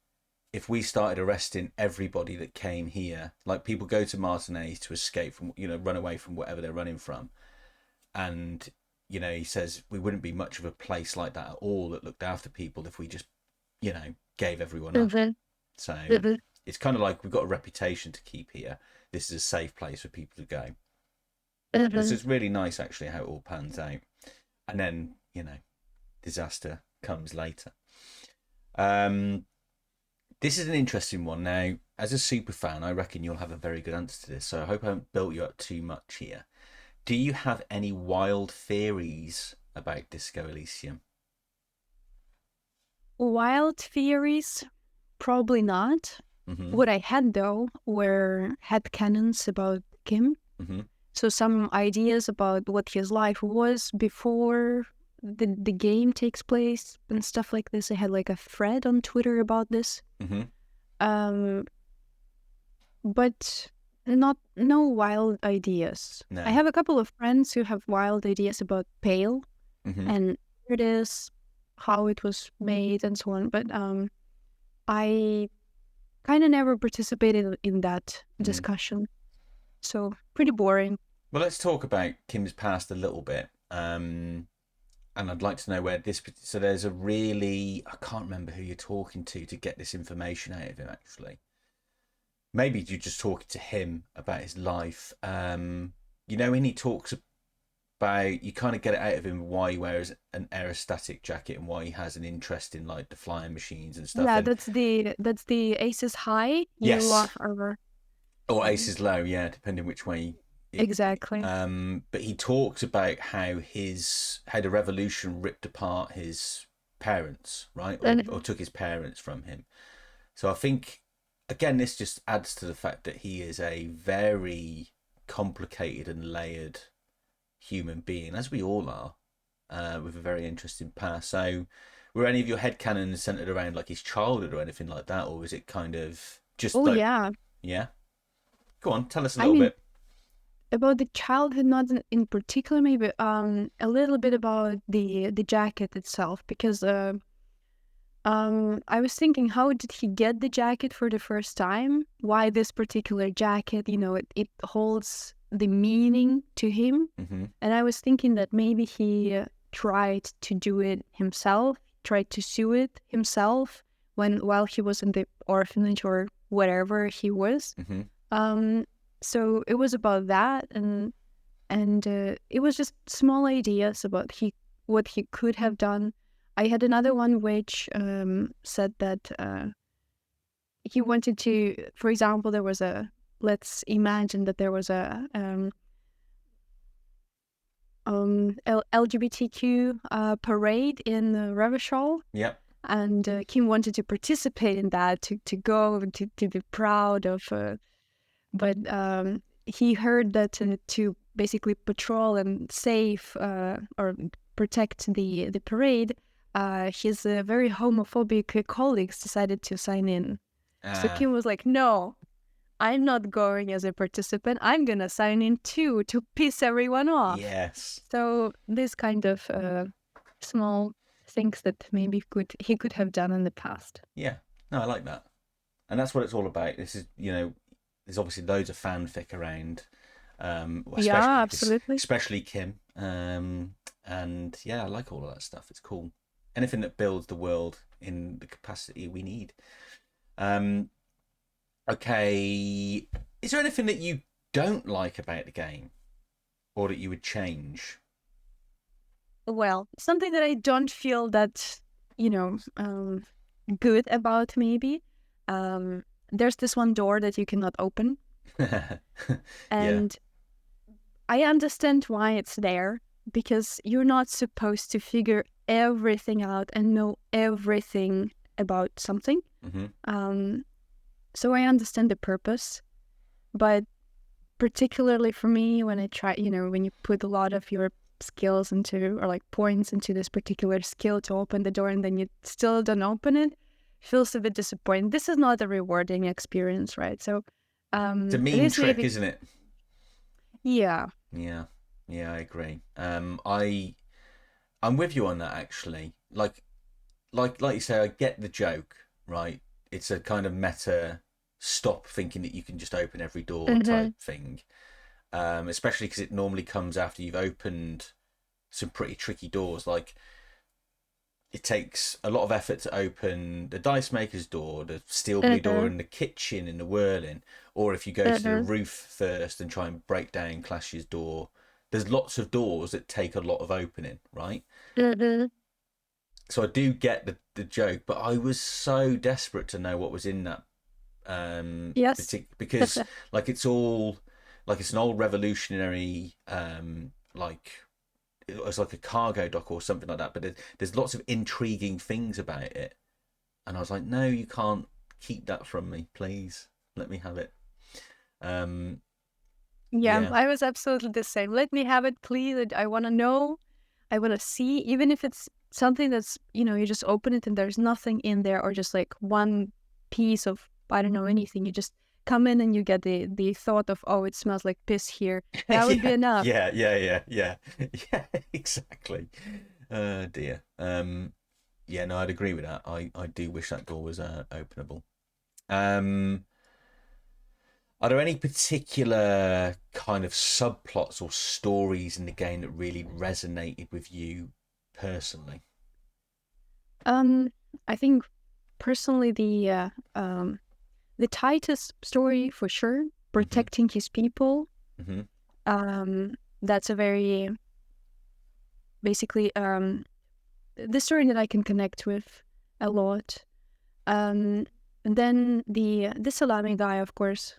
we started arresting everybody that came here, like people go to Martinez to escape from, run away from whatever they're running from, and he says we wouldn't be much of a place like that at all that looked after people if we just gave everyone up." So it's kind of like we've got a reputation to keep here. This is a safe place for people to go. This is really nice actually how it all pans out, and then disaster comes later. This is an interesting one. Now, as a super fan, I reckon you'll have a very good answer to this, so I hope I haven't built you up too much here. Do you have any wild theories about Disco Elysium? Wild theories? Probably not. Mm-hmm. What I had, though, were headcanons about Kim. Mm-hmm. So some ideas about what his life was before the game takes place and stuff like this. I had like a thread on Twitter about this. Mm-hmm. But no wild ideas. No. I have a couple of friends who have wild ideas about Pale and where it is, how it was made, and so on. But I kind of never participated in that discussion. So pretty boring. Well, let's talk about Kim's past a little bit. And I'd like to know where this... So there's a really... I can't remember who you're talking to get this information out of him, actually. Maybe you're just talking to him about his life. When he talks about... You kind of get it out of him why he wears an aerostatic jacket and why he has an interest in, like, the flying machines and stuff. Yeah, and... that's the Aces High. Yes. Or Aces Low, yeah, depending which way... Exactly. But he talks about how the revolution ripped apart his parents, right? Or took his parents from him. So I think, again, this just adds to the fact that he is a very complicated and layered human being, as we all are, with a very interesting past. So were any of your headcanons centered around like his childhood or anything like that? Or was it kind of just yeah. Yeah? Go on, tell us a little bit. About the childhood, not in particular, maybe a little bit about the jacket itself, because I was thinking, how did he get the jacket for the first time? Why this particular jacket? It holds the meaning to him. And I was thinking that maybe he tried to do it himself, tried to sew it himself while he was in the orphanage or wherever he was. So it was about that, and it was just small ideas about what he could have done. I had another one which said that he wanted to, for example, let's imagine that there was a LGBTQ parade in Revachol. Yep. and Kim wanted to participate in that, to go, to be proud of. But he heard that to basically patrol and save or protect the parade, his very homophobic colleagues decided to sign in. So Kim was like, "No, I'm not going as a participant. I'm gonna sign in too to piss everyone off." Yes. So this kind of small things that maybe he could have done in the past. Yeah. No, I like that. And that's what it's all about. This is, there's obviously loads of fanfic around, Yeah, absolutely. especially Kim. And yeah, I like all of that stuff. It's cool. Anything that builds the world in the capacity we need. Okay. Is there anything that you don't like about the game, or that you would change? Well, something that I don't feel that, good about maybe. There's this one door that you cannot open. And I understand why it's there, because you're not supposed to figure everything out and know everything about something. So I understand the purpose, but particularly for me, when I try, when you put a lot of your skills into, or like points into this particular skill to open the door and then you still don't open it, feels a bit disappointing. This is not a rewarding experience, right? So it's a mean trick, isn't it? Yeah. I agree. I'm with you on that, actually. Like you say, I get the joke, right? It's a kind of meta stop thinking that you can just open every door type thing, especially because it normally comes after you've opened some pretty tricky doors. Like, it takes a lot of effort to open the dice maker's door, the steel blue door in the kitchen in the whirling, or if you go to the roof first and try and break down Clash's door. There's lots of doors that take a lot of opening, right? So I do get the joke, but I was so desperate to know what was in that. Yes. Because like it's an old revolutionary, it's like a cargo dock or something like that. But there's lots of intriguing things about it, and I was like, no, you can't keep that from me, please. Let me have it. Yeah, I was absolutely the same. Let me have it, please. I want to know. I want to see, even if it's something that's, you just open it and there's nothing in there, or just like one piece of, I don't know, anything. You just come in and you get the thought of, oh, it smells like piss here. That would be enough. Yeah, exactly. Dear. Yeah, no, I'd agree with that. I do wish that door was openable. Are there any particular kind of subplots or stories in the game that really resonated with you personally? I think personally the Titus story, for sure, protecting his people. That's a very, basically, the story that I can connect with a lot. And then the salami guy, of course.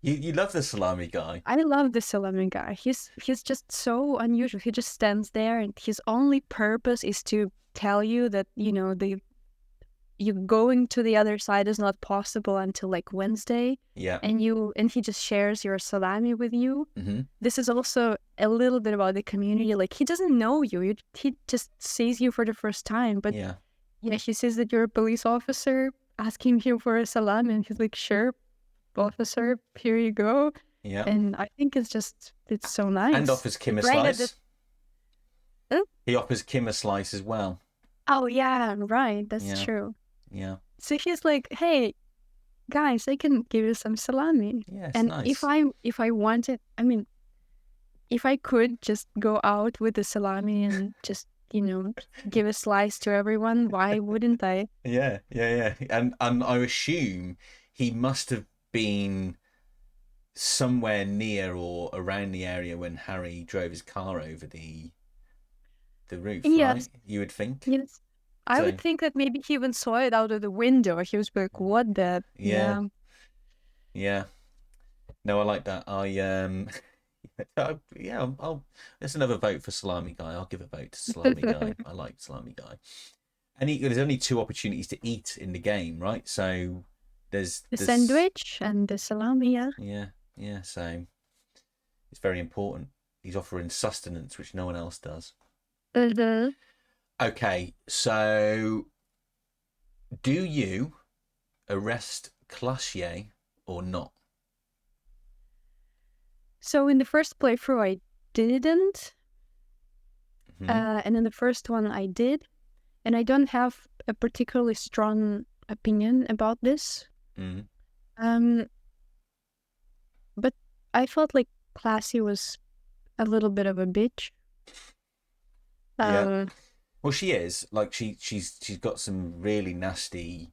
You love the salami guy. I love the salami guy. He's just so unusual. He just stands there, and his only purpose is to tell you that, you going to the other side is not possible until like Wednesday. Yeah. And he just shares your salami with you. This is also a little bit about the community. Like, he doesn't know you. He just sees you for the first time. But yeah, he says that you're a police officer, asking him for a salami, and he's like, sure, officer, here you go. Yeah. And I think it's so nice. And offers Kim a slice. He offers Kim a slice as well. Oh yeah, right. That's true. Yeah. So he's like, hey, guys, I can give you some salami. Yes, and nice. if I wanted, I mean, if I could just go out with the salami and just, give a slice to everyone, why wouldn't I? Yeah. And I assume he must have been somewhere near or around the area when Harry drove his car over the roof, right? You would think? Yes. I would think that maybe he even saw it out of the window. He was like, what the? Yeah. No, I like that. I'll that's another vote for salami guy. I'll give a vote to salami guy. I like salami guy. there's only two opportunities to eat in the game, right? So The there's sandwich and the salami, yeah. yeah. So it's very important. He's offering sustenance, which no one else does. Mm-hmm. Okay, so do you arrest Classier or not? So in the first playthrough, I didn't. Mm-hmm. And in the first one, I did. And I don't have a particularly strong opinion about this. Mm-hmm. Um, but I felt like Classy was a little bit of a bitch. Yeah. Um, Well, she is like she's got some really nasty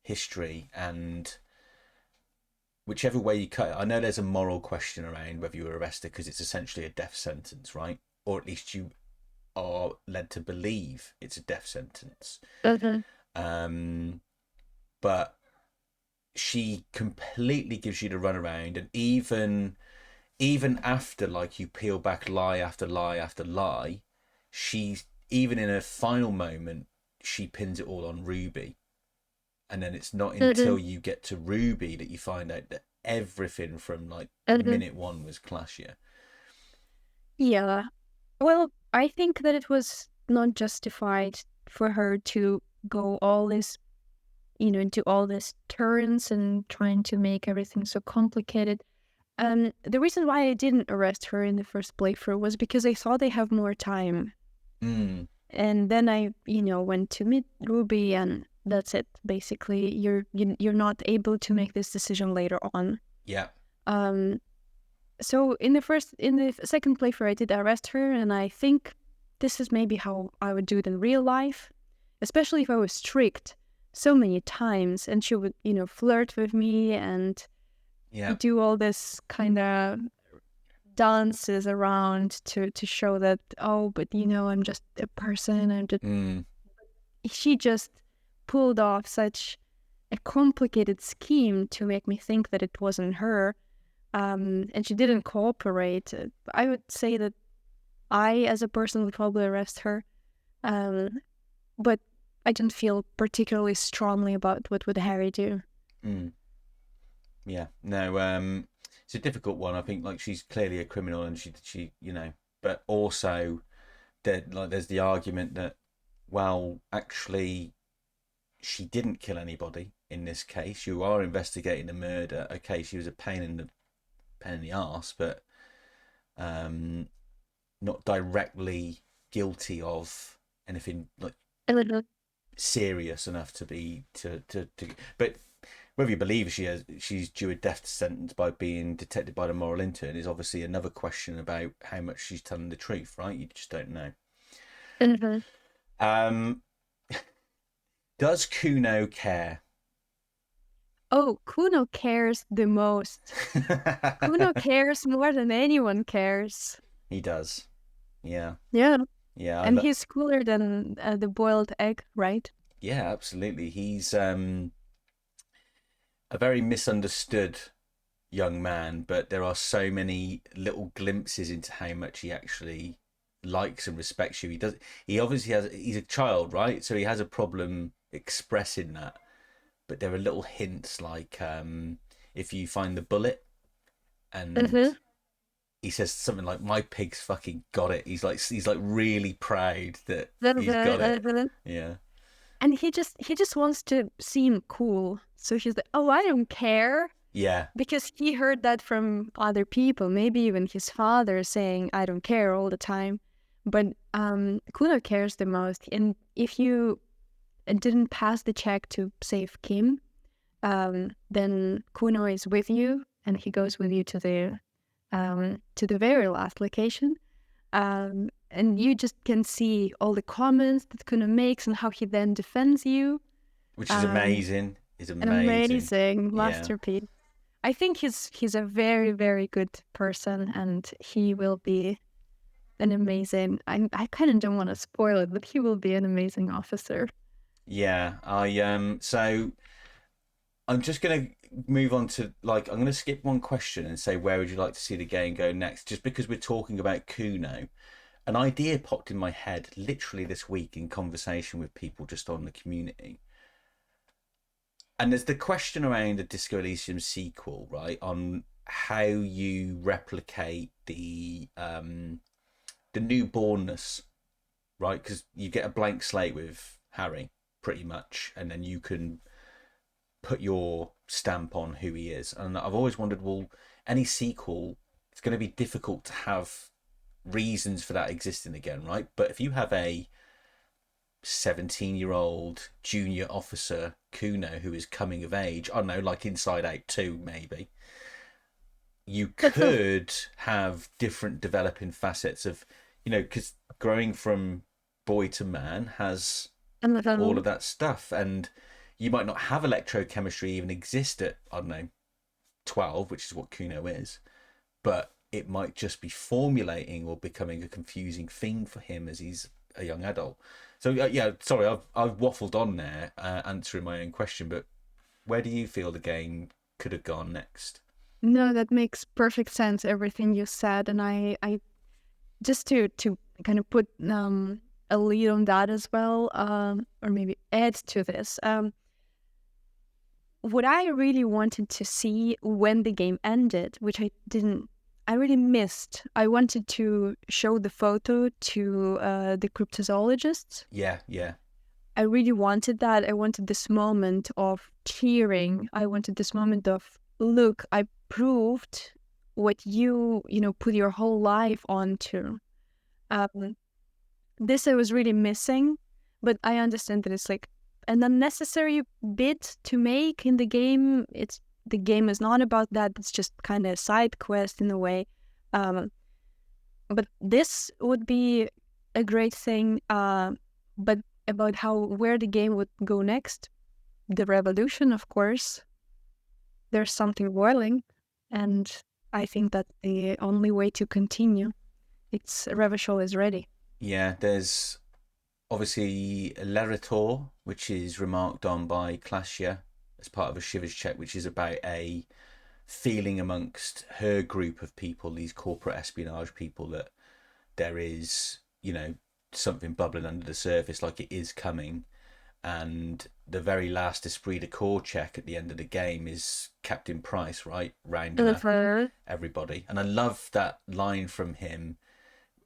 history, and whichever way you cut it, I know there's a moral question around whether you were arrested because it's essentially a death sentence, right? Or at least you are led to believe it's a death sentence. mhm, Um, but she completely gives you the runaround, and even after like you peel back lie after lie after lie, she's even in her final moment she pins it all on Ruby, and then it's not mhm, until you get to Ruby that you find out that everything from like mhm. minute one was Clashia. Yeah. Well, I think that it was not justified for her to go all this, into all these turns and trying to make everything so complicated. The reason why I didn't arrest her in the first playthrough was because I thought they have more time. Mm, And then I, went to meet Ruby, and that's it. Basically, you're not able to make this decision later on. yeah. Um, so in the second playthrough, I did arrest her, and I think this is maybe how I would do it in real life, especially if I was strict so many times, and she would, flirt with me and Yeah. do all this kind of dances around to show that, oh, but I'm just a person. Mm, She just pulled off such a complicated scheme to make me think that it wasn't her. And she didn't cooperate. I would say that I, as a person, would probably arrest her. But I didn't feel particularly strongly about what would Harry do. mm, yeah. No. It's a difficult one. I think like she's clearly a criminal, and she but also there's the argument that, well, actually she didn't kill anybody in this case. You are investigating a murder. Okay, she was a pain in the ass, but um, not directly guilty of anything like A little. serious enough to be to. But whether you believe she's due a death sentence by being detected by the moral intern is obviously another question about how much she's telling the truth, right? You just don't know. Mhm. Um, does Kuno care? Oh, Kuno cares the most. Kuno cares more than anyone cares. He does. Yeah. Yeah. Yeah. And he's cooler than the boiled egg, right? Yeah, absolutely. He's a very misunderstood young man, but there are so many little glimpses into how much he actually likes and respects you. He obviously he's a child, right? So he has a problem expressing that. But there are little hints like if you find the bullet and Mm-hmm. he says something like, "My pig's fucking got it." He's like really proud that he's got it. Mm-hmm. Yeah. And he just wants to seem cool. So he's like, oh, I don't care. Yeah. Because he heard that from other people, maybe even his father saying, I don't care all the time. But Kuno cares the most. And if you didn't pass the check to save Kim, then Kuno is with you, and he goes with you to the very last location. And you just can see all the comments that Kuno makes and how he then defends you. Which is Um, amazing. Is an amazing. amazing Yeah. masterpiece. I think he's a very, very good person, and he will be an amazing. I kind of don't want to spoil it, but he will be an amazing officer. Yeah. So I'm just gonna move on to I'm gonna skip one question and say where would you like to see the game go next? Just because we're talking about Kuno, an idea popped in my head literally this week in conversation with people just on the community. And there's the question around the Disco Elysium sequel, right? On how you replicate the newbornness, right? Because you get a blank slate with Harry, pretty much, and then you can put your stamp on who he is. And I've always wondered, well, any sequel, it's going to be difficult to have reasons for that existing again, right? But if you have a 17-year-old junior officer Kuno who is coming of age, I don't know, like Inside Out 2 maybe, you could have different developing facets of, because growing from boy to man has all of that stuff, and you might not have electrochemistry even exist at, I don't know, 12, which is what Kuno is, but it might just be formulating or becoming a confusing thing for him as he's a young adult. So yeah, sorry, I've waffled on there, answering my own question, but where do you feel the game could have gone next? No, that makes perfect sense, everything you said. And I just to kind of put a lead on that as well, or maybe add to this. What I really wanted to see when the game ended, which I really missed. I wanted to show the photo to the cryptozoologists. Yeah. I really wanted that. I wanted this moment of cheering. I wanted this moment of, look, I proved what you put your whole life onto. This I was really missing, but I understand that it's like an unnecessary bit to make in the game. The game is not about that. It's just kind of a side quest in a way. But this would be a great thing. But about where the game would go next, the revolution, of course. There's something boiling, and I think that the only way to continue, Revachol is ready. Yeah, there's obviously L'Erator, which is remarked on by Klasia as part of a Shivers check, which is about a feeling amongst her group of people, these corporate espionage people, that there is, something bubbling under the surface, like it is coming. And the very last esprit de corps check at the end of the game is Captain Price, right? Rounding up everybody. And I love that line from him,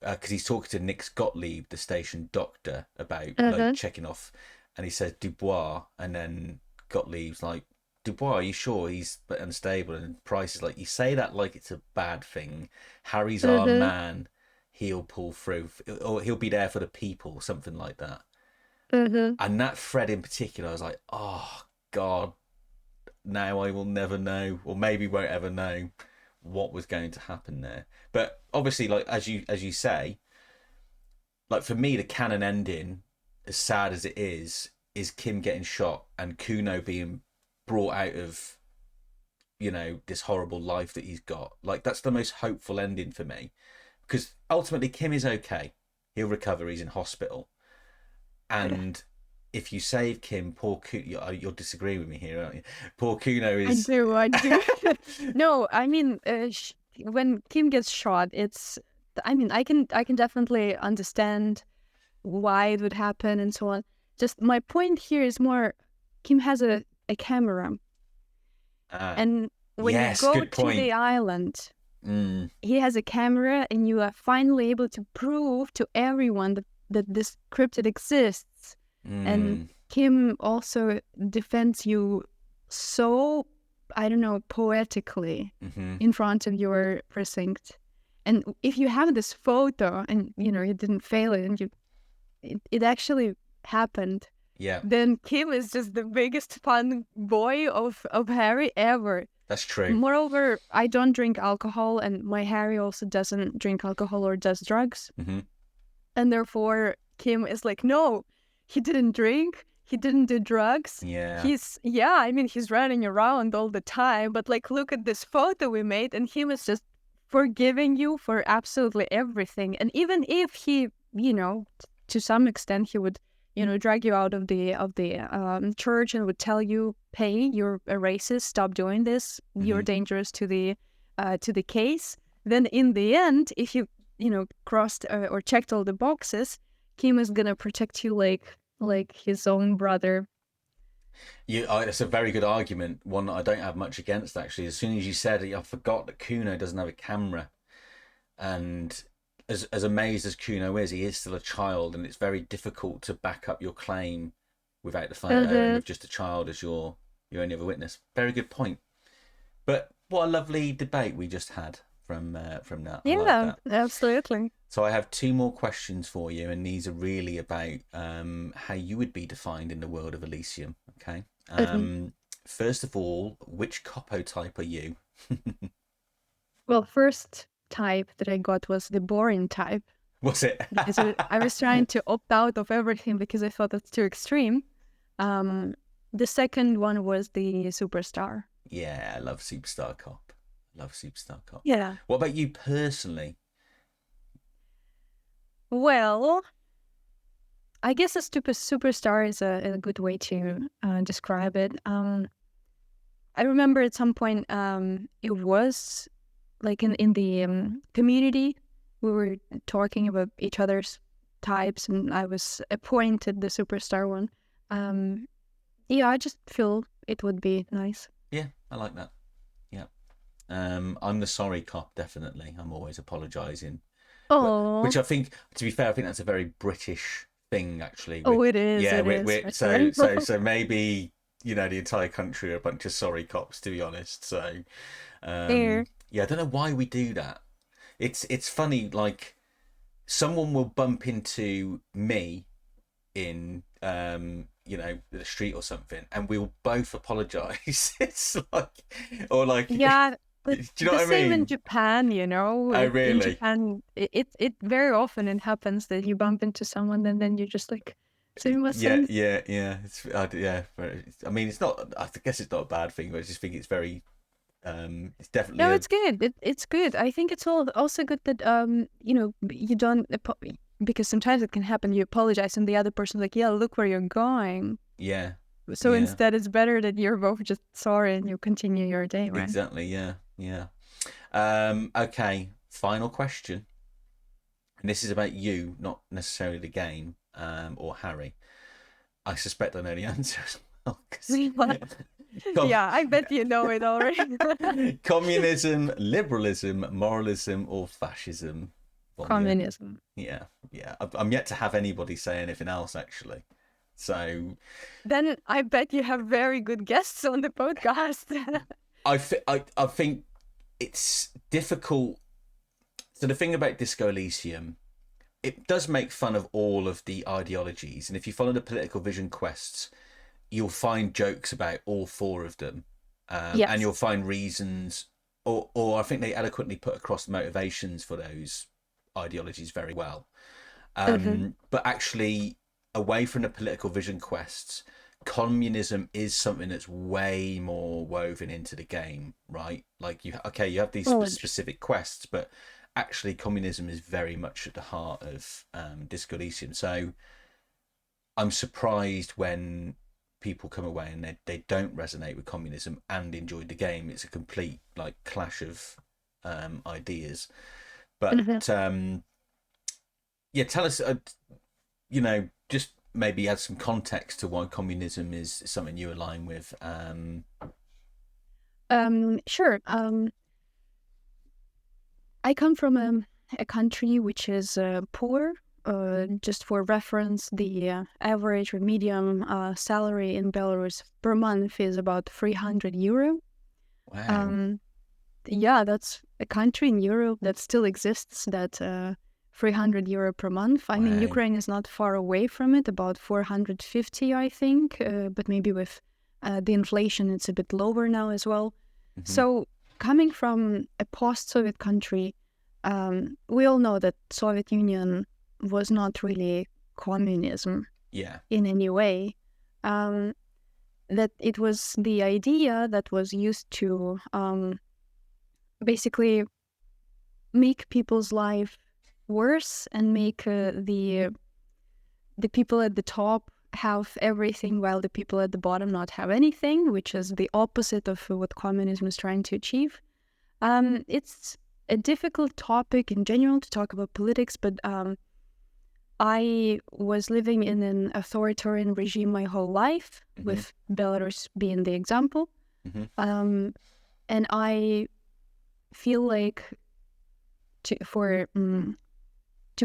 because he's talking to Nick Gottlieb, the station doctor, about like checking off, and he says Dubois, and then Gottlieb's like, Dubois, are you sure he's unstable? And Price is like, you say that like it's a bad thing. Harry's our man. He'll pull through, or he'll be there for the people, something like that. And that thread in particular, I was like, oh God, now I will never know, or maybe won't ever know, what was going to happen there. But obviously, like as you say, like for me, the canon ending, as sad as it is Kim getting shot and Kuno being brought out of, this horrible life that he's got. Like that's the most hopeful ending for me, because ultimately Kim is okay. He'll recover. He's in hospital. And if you save Kim, poor Kuno, you'll disagree with me here, aren't you? Poor Kuno is... I do. No, I mean, when Kim gets shot, I can definitely understand why it would happen and so on. Just my point here is more, Kim has a camera. And when you go to the island, he has a camera, and you are finally able to prove to everyone that this cryptid exists. And Kim also defends you so, I don't know, poetically in front of your precinct. And if you have this photo and, you didn't fail it, and it actually happened, then Kim is just the biggest fun boy of Harry ever. That's true. Moreover, I don't drink alcohol, and my Harry also doesn't drink alcohol or does drugs. And therefore, Kim is like, no, he didn't drink, he didn't do drugs. He's running around all the time, but like, look at this photo we made, and he was just forgiving you for absolutely everything. And even if he, to some extent, he would, drag you out of the church and would tell you, hey, you're a racist, stop doing this, you're dangerous to the case. Then in the end, if you crossed or checked all the boxes, Kim is gonna protect you like his own brother. It's a very good argument, one that I don't have much against, actually. As soon as you said it, I forgot that Kuno doesn't have a camera. And as amazed as Kuno is, he is still a child, and it's very difficult to back up your claim without the photo and with just a child as your only other witness. Very good point. But what a lovely debate we just had from that. I like Yeah, that. absolutely. So I have two more questions for you, and these are really about how you would be defined in the world of Elysium. Okay. Okay. First of all, which Copo type are you? Well, first type that I got was the boring type Was it? because I was trying to opt out of everything because I thought that's too extreme. The second one was the superstar. Yeah, I love Superstar Cop. Love Superstar Cop. Yeah. What about you personally? Well, I guess a stupid superstar is a good way to describe it. I remember at some point it was like in the community, we were talking about each other's types, and I was appointed the superstar one. Yeah, I just feel it would be nice. Yeah, I like that. Yeah. I'm the sorry cop, definitely. I'm always apologising. Oh, Which I think, to be fair, I think that's a very British thing, actually. oh, it is. Yeah, It is. For so sure. maybe the entire country are a bunch of sorry cops, to be honest. So, There. yeah, I don't know why we do that. It's funny, like someone will bump into me in the street or something, and we'll both apologise. It's like, or like, Yeah, do but you know the what I same in mean? Japan, Oh, In really? Japan, it very often it happens that you bump into someone and then you just like, Yeah, sumimasen. yeah, yeah. Yeah. I mean, it's not. I guess it's not a bad thing, but I just think it's very. It's definitely No, a. it's good. It's good. I think it's also good that you don't because sometimes it can happen. You apologize and the other person's like, yeah, look where you're going. Yeah, So yeah. instead, it's better that you're both just sorry and you continue your day, right? Exactly. Yeah, yeah. Okay. Final question, and this is about you, not necessarily the game, or Harry. I suspect I know the answer as well. Yeah, I bet you know it already. Communism, liberalism, moralism, or fascism? Volha. Communism. Yeah, yeah. I'm yet to have anybody say anything else, actually. So Then I bet you have very good guests on the podcast. I think it's difficult. So the thing about Disco Elysium, it does make fun of all of the ideologies, and if you follow the political vision quests, you'll find jokes about all four of them, and Yes. you'll find reasons, or I think they adequately put across the motivations for those ideologies very well. Hmm. But actually, away from the political vision quests, communism is something that's way more woven into the game, right? Like you have these Oh, specific quests, but actually, communism is very much at the heart of Disco Elysium. So I'm surprised when people come away and they don't resonate with communism and enjoy the game. It's a complete like clash of ideas. mhm. But yeah, tell us, just maybe add some context to why communism is something you align with. Sure. I come from a country which is poor. Just for reference, the average or medium salary in Belarus per month is about 300 euro. Wow. Um, yeah, that's a country in Europe that still exists, that 300 euro per month. I mean, Wow. Ukraine is not far away from it, about 450, I think, but maybe with the inflation, it's a bit lower now as well. Hmm. So coming from a post-Soviet country, we all know that Soviet Union was not really communism Yeah. in any way. That it was the idea that was used to basically make people's life worse and make the people at the top have everything while the people at the bottom not have anything, which is the opposite of what communism is trying to achieve. It's a difficult topic in general to talk about politics, but I was living in an authoritarian regime my whole life, with Belarus being the example. And I feel like to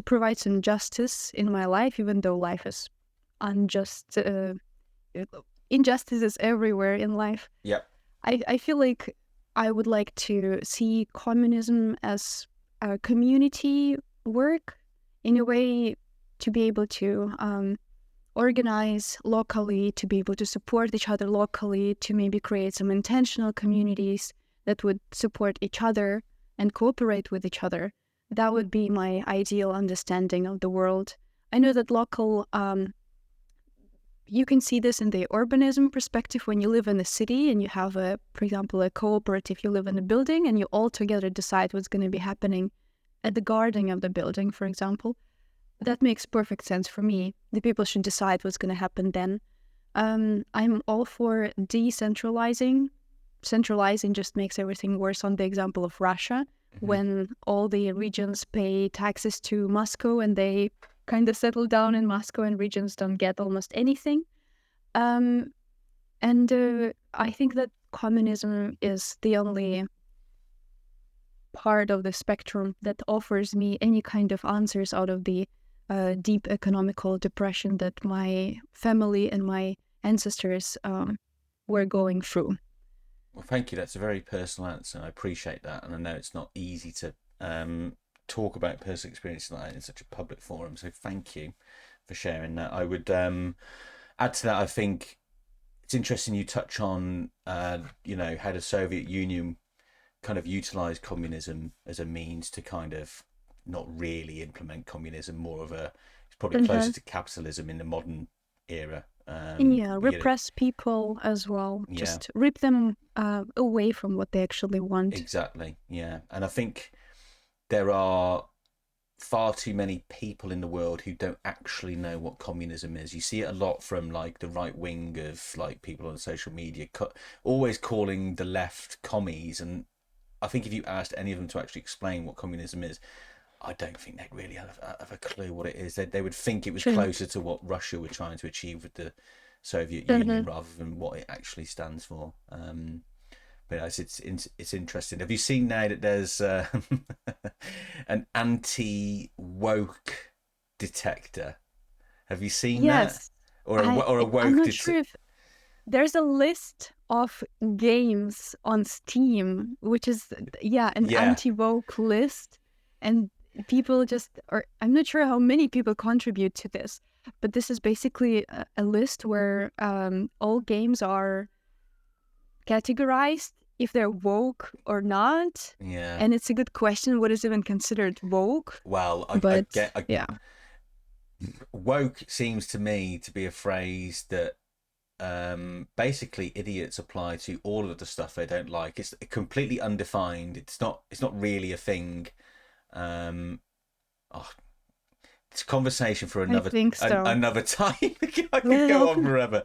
provide some justice in my life, even though life is unjust, injustice is everywhere in life. Yep. I feel like I would like to see communism as a community work, in a way, to be able to organize locally, to be able to support each other locally, to maybe create some intentional communities that would support each other and cooperate with each other. That would be my ideal understanding of the world. I know that local, you can see this in the urbanism perspective when you live in a city and you have for example, a cooperative, you live in a building and you all together decide what's going to be happening at the gardening of the building, for example. That makes perfect sense for me. The people should decide what's going to happen then. I'm all for decentralizing. Centralizing just makes everything worse. On the example of Russia, when all the regions pay taxes to Moscow and they kind of settle down in Moscow and regions don't get almost anything. And I think that communism is the only part of the spectrum that offers me any kind of answers out of the deep economical depression that my family and my ancestors were going through. Well, thank you. That's a very personal answer. I appreciate that. And I know it's not easy to talk about personal experience like that in such a public forum. So thank you for sharing that. I would add to that, I think it's interesting you touch on, how the Soviet Union kind of utilized communism as a means to kind of not really implement communism, more of it's probably closer to capitalism in the modern era. Repress people as well. Yeah. Just rip them away from what they actually want. Exactly, yeah. And I think there are far too many people in the world who don't actually know what communism is. You see it a lot from like the right wing of like people on social media, always calling the left commies. And I think if you asked any of them to actually explain what communism is, I don't think they'd really have a clue what it is. They would think it was closer to what Russia were trying to achieve with the Soviet Union rather than what it actually stands for. But it's interesting. Have you seen now that there's an anti-woke detector? Have you seen that? Or a woke? I'm not sure if there's a list of games on Steam, which is an anti-woke list, and people I'm not sure how many people contribute to this, but this is basically a list where all games are categorized if they're woke or not. Yeah. And it's a good question, what is even considered woke? Well, woke seems to me to be a phrase that basically idiots apply to all of the stuff they don't like. It's completely undefined. It's not really a thing. It's a conversation for another another time. I could go on forever.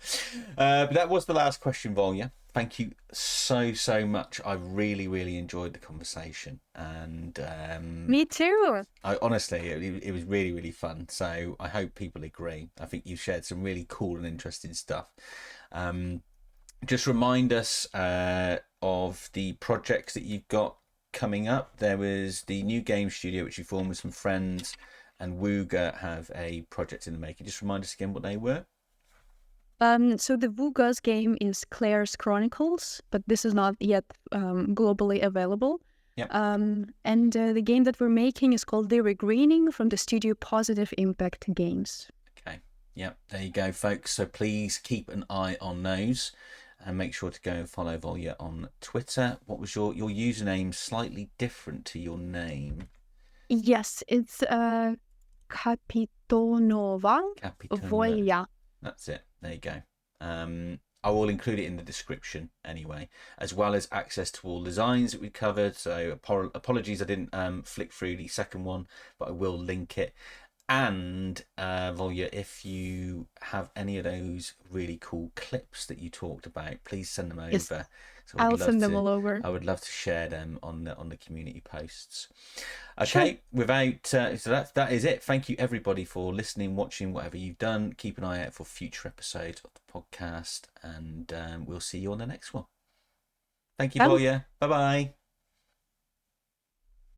But that was the last question, Volha. Thank you so much. I really enjoyed the conversation, and me too. Honestly, it was really fun. So I hope people agree. I think you shared some really cool and interesting stuff. Just remind us of the projects that you've got coming up. There was the new game studio which you formed with some friends, and Wooga have a project in the making. Just remind us again what they were. So the Wooga's game is Claire's Chronicles, but this is not yet globally available. Yep. And the game that we're making is called The Regreening from the studio Positive Impact Games. Okay. Yep. There you go, folks. So please keep an eye on those. And make sure to go and follow Volha on Twitter. What was your username? Slightly different to your name. Yes, it's Kapitonava. Volha. That's it. There you go. I will include it in the description anyway, as well as access to all designs that we covered. So apologies I didn't flick through the second one, but I will link it. And Volya, if you have any of those really cool clips that you talked about, please send them Yes, over. So I'll send them all over. I would love to share them on the community posts. Sure. Okay, without so that is it. Thank you everybody for listening, watching, whatever you've done. Keep an eye out for future episodes of the podcast, and we'll see you on the next one. Thank you, Bye. Volya. Bye bye.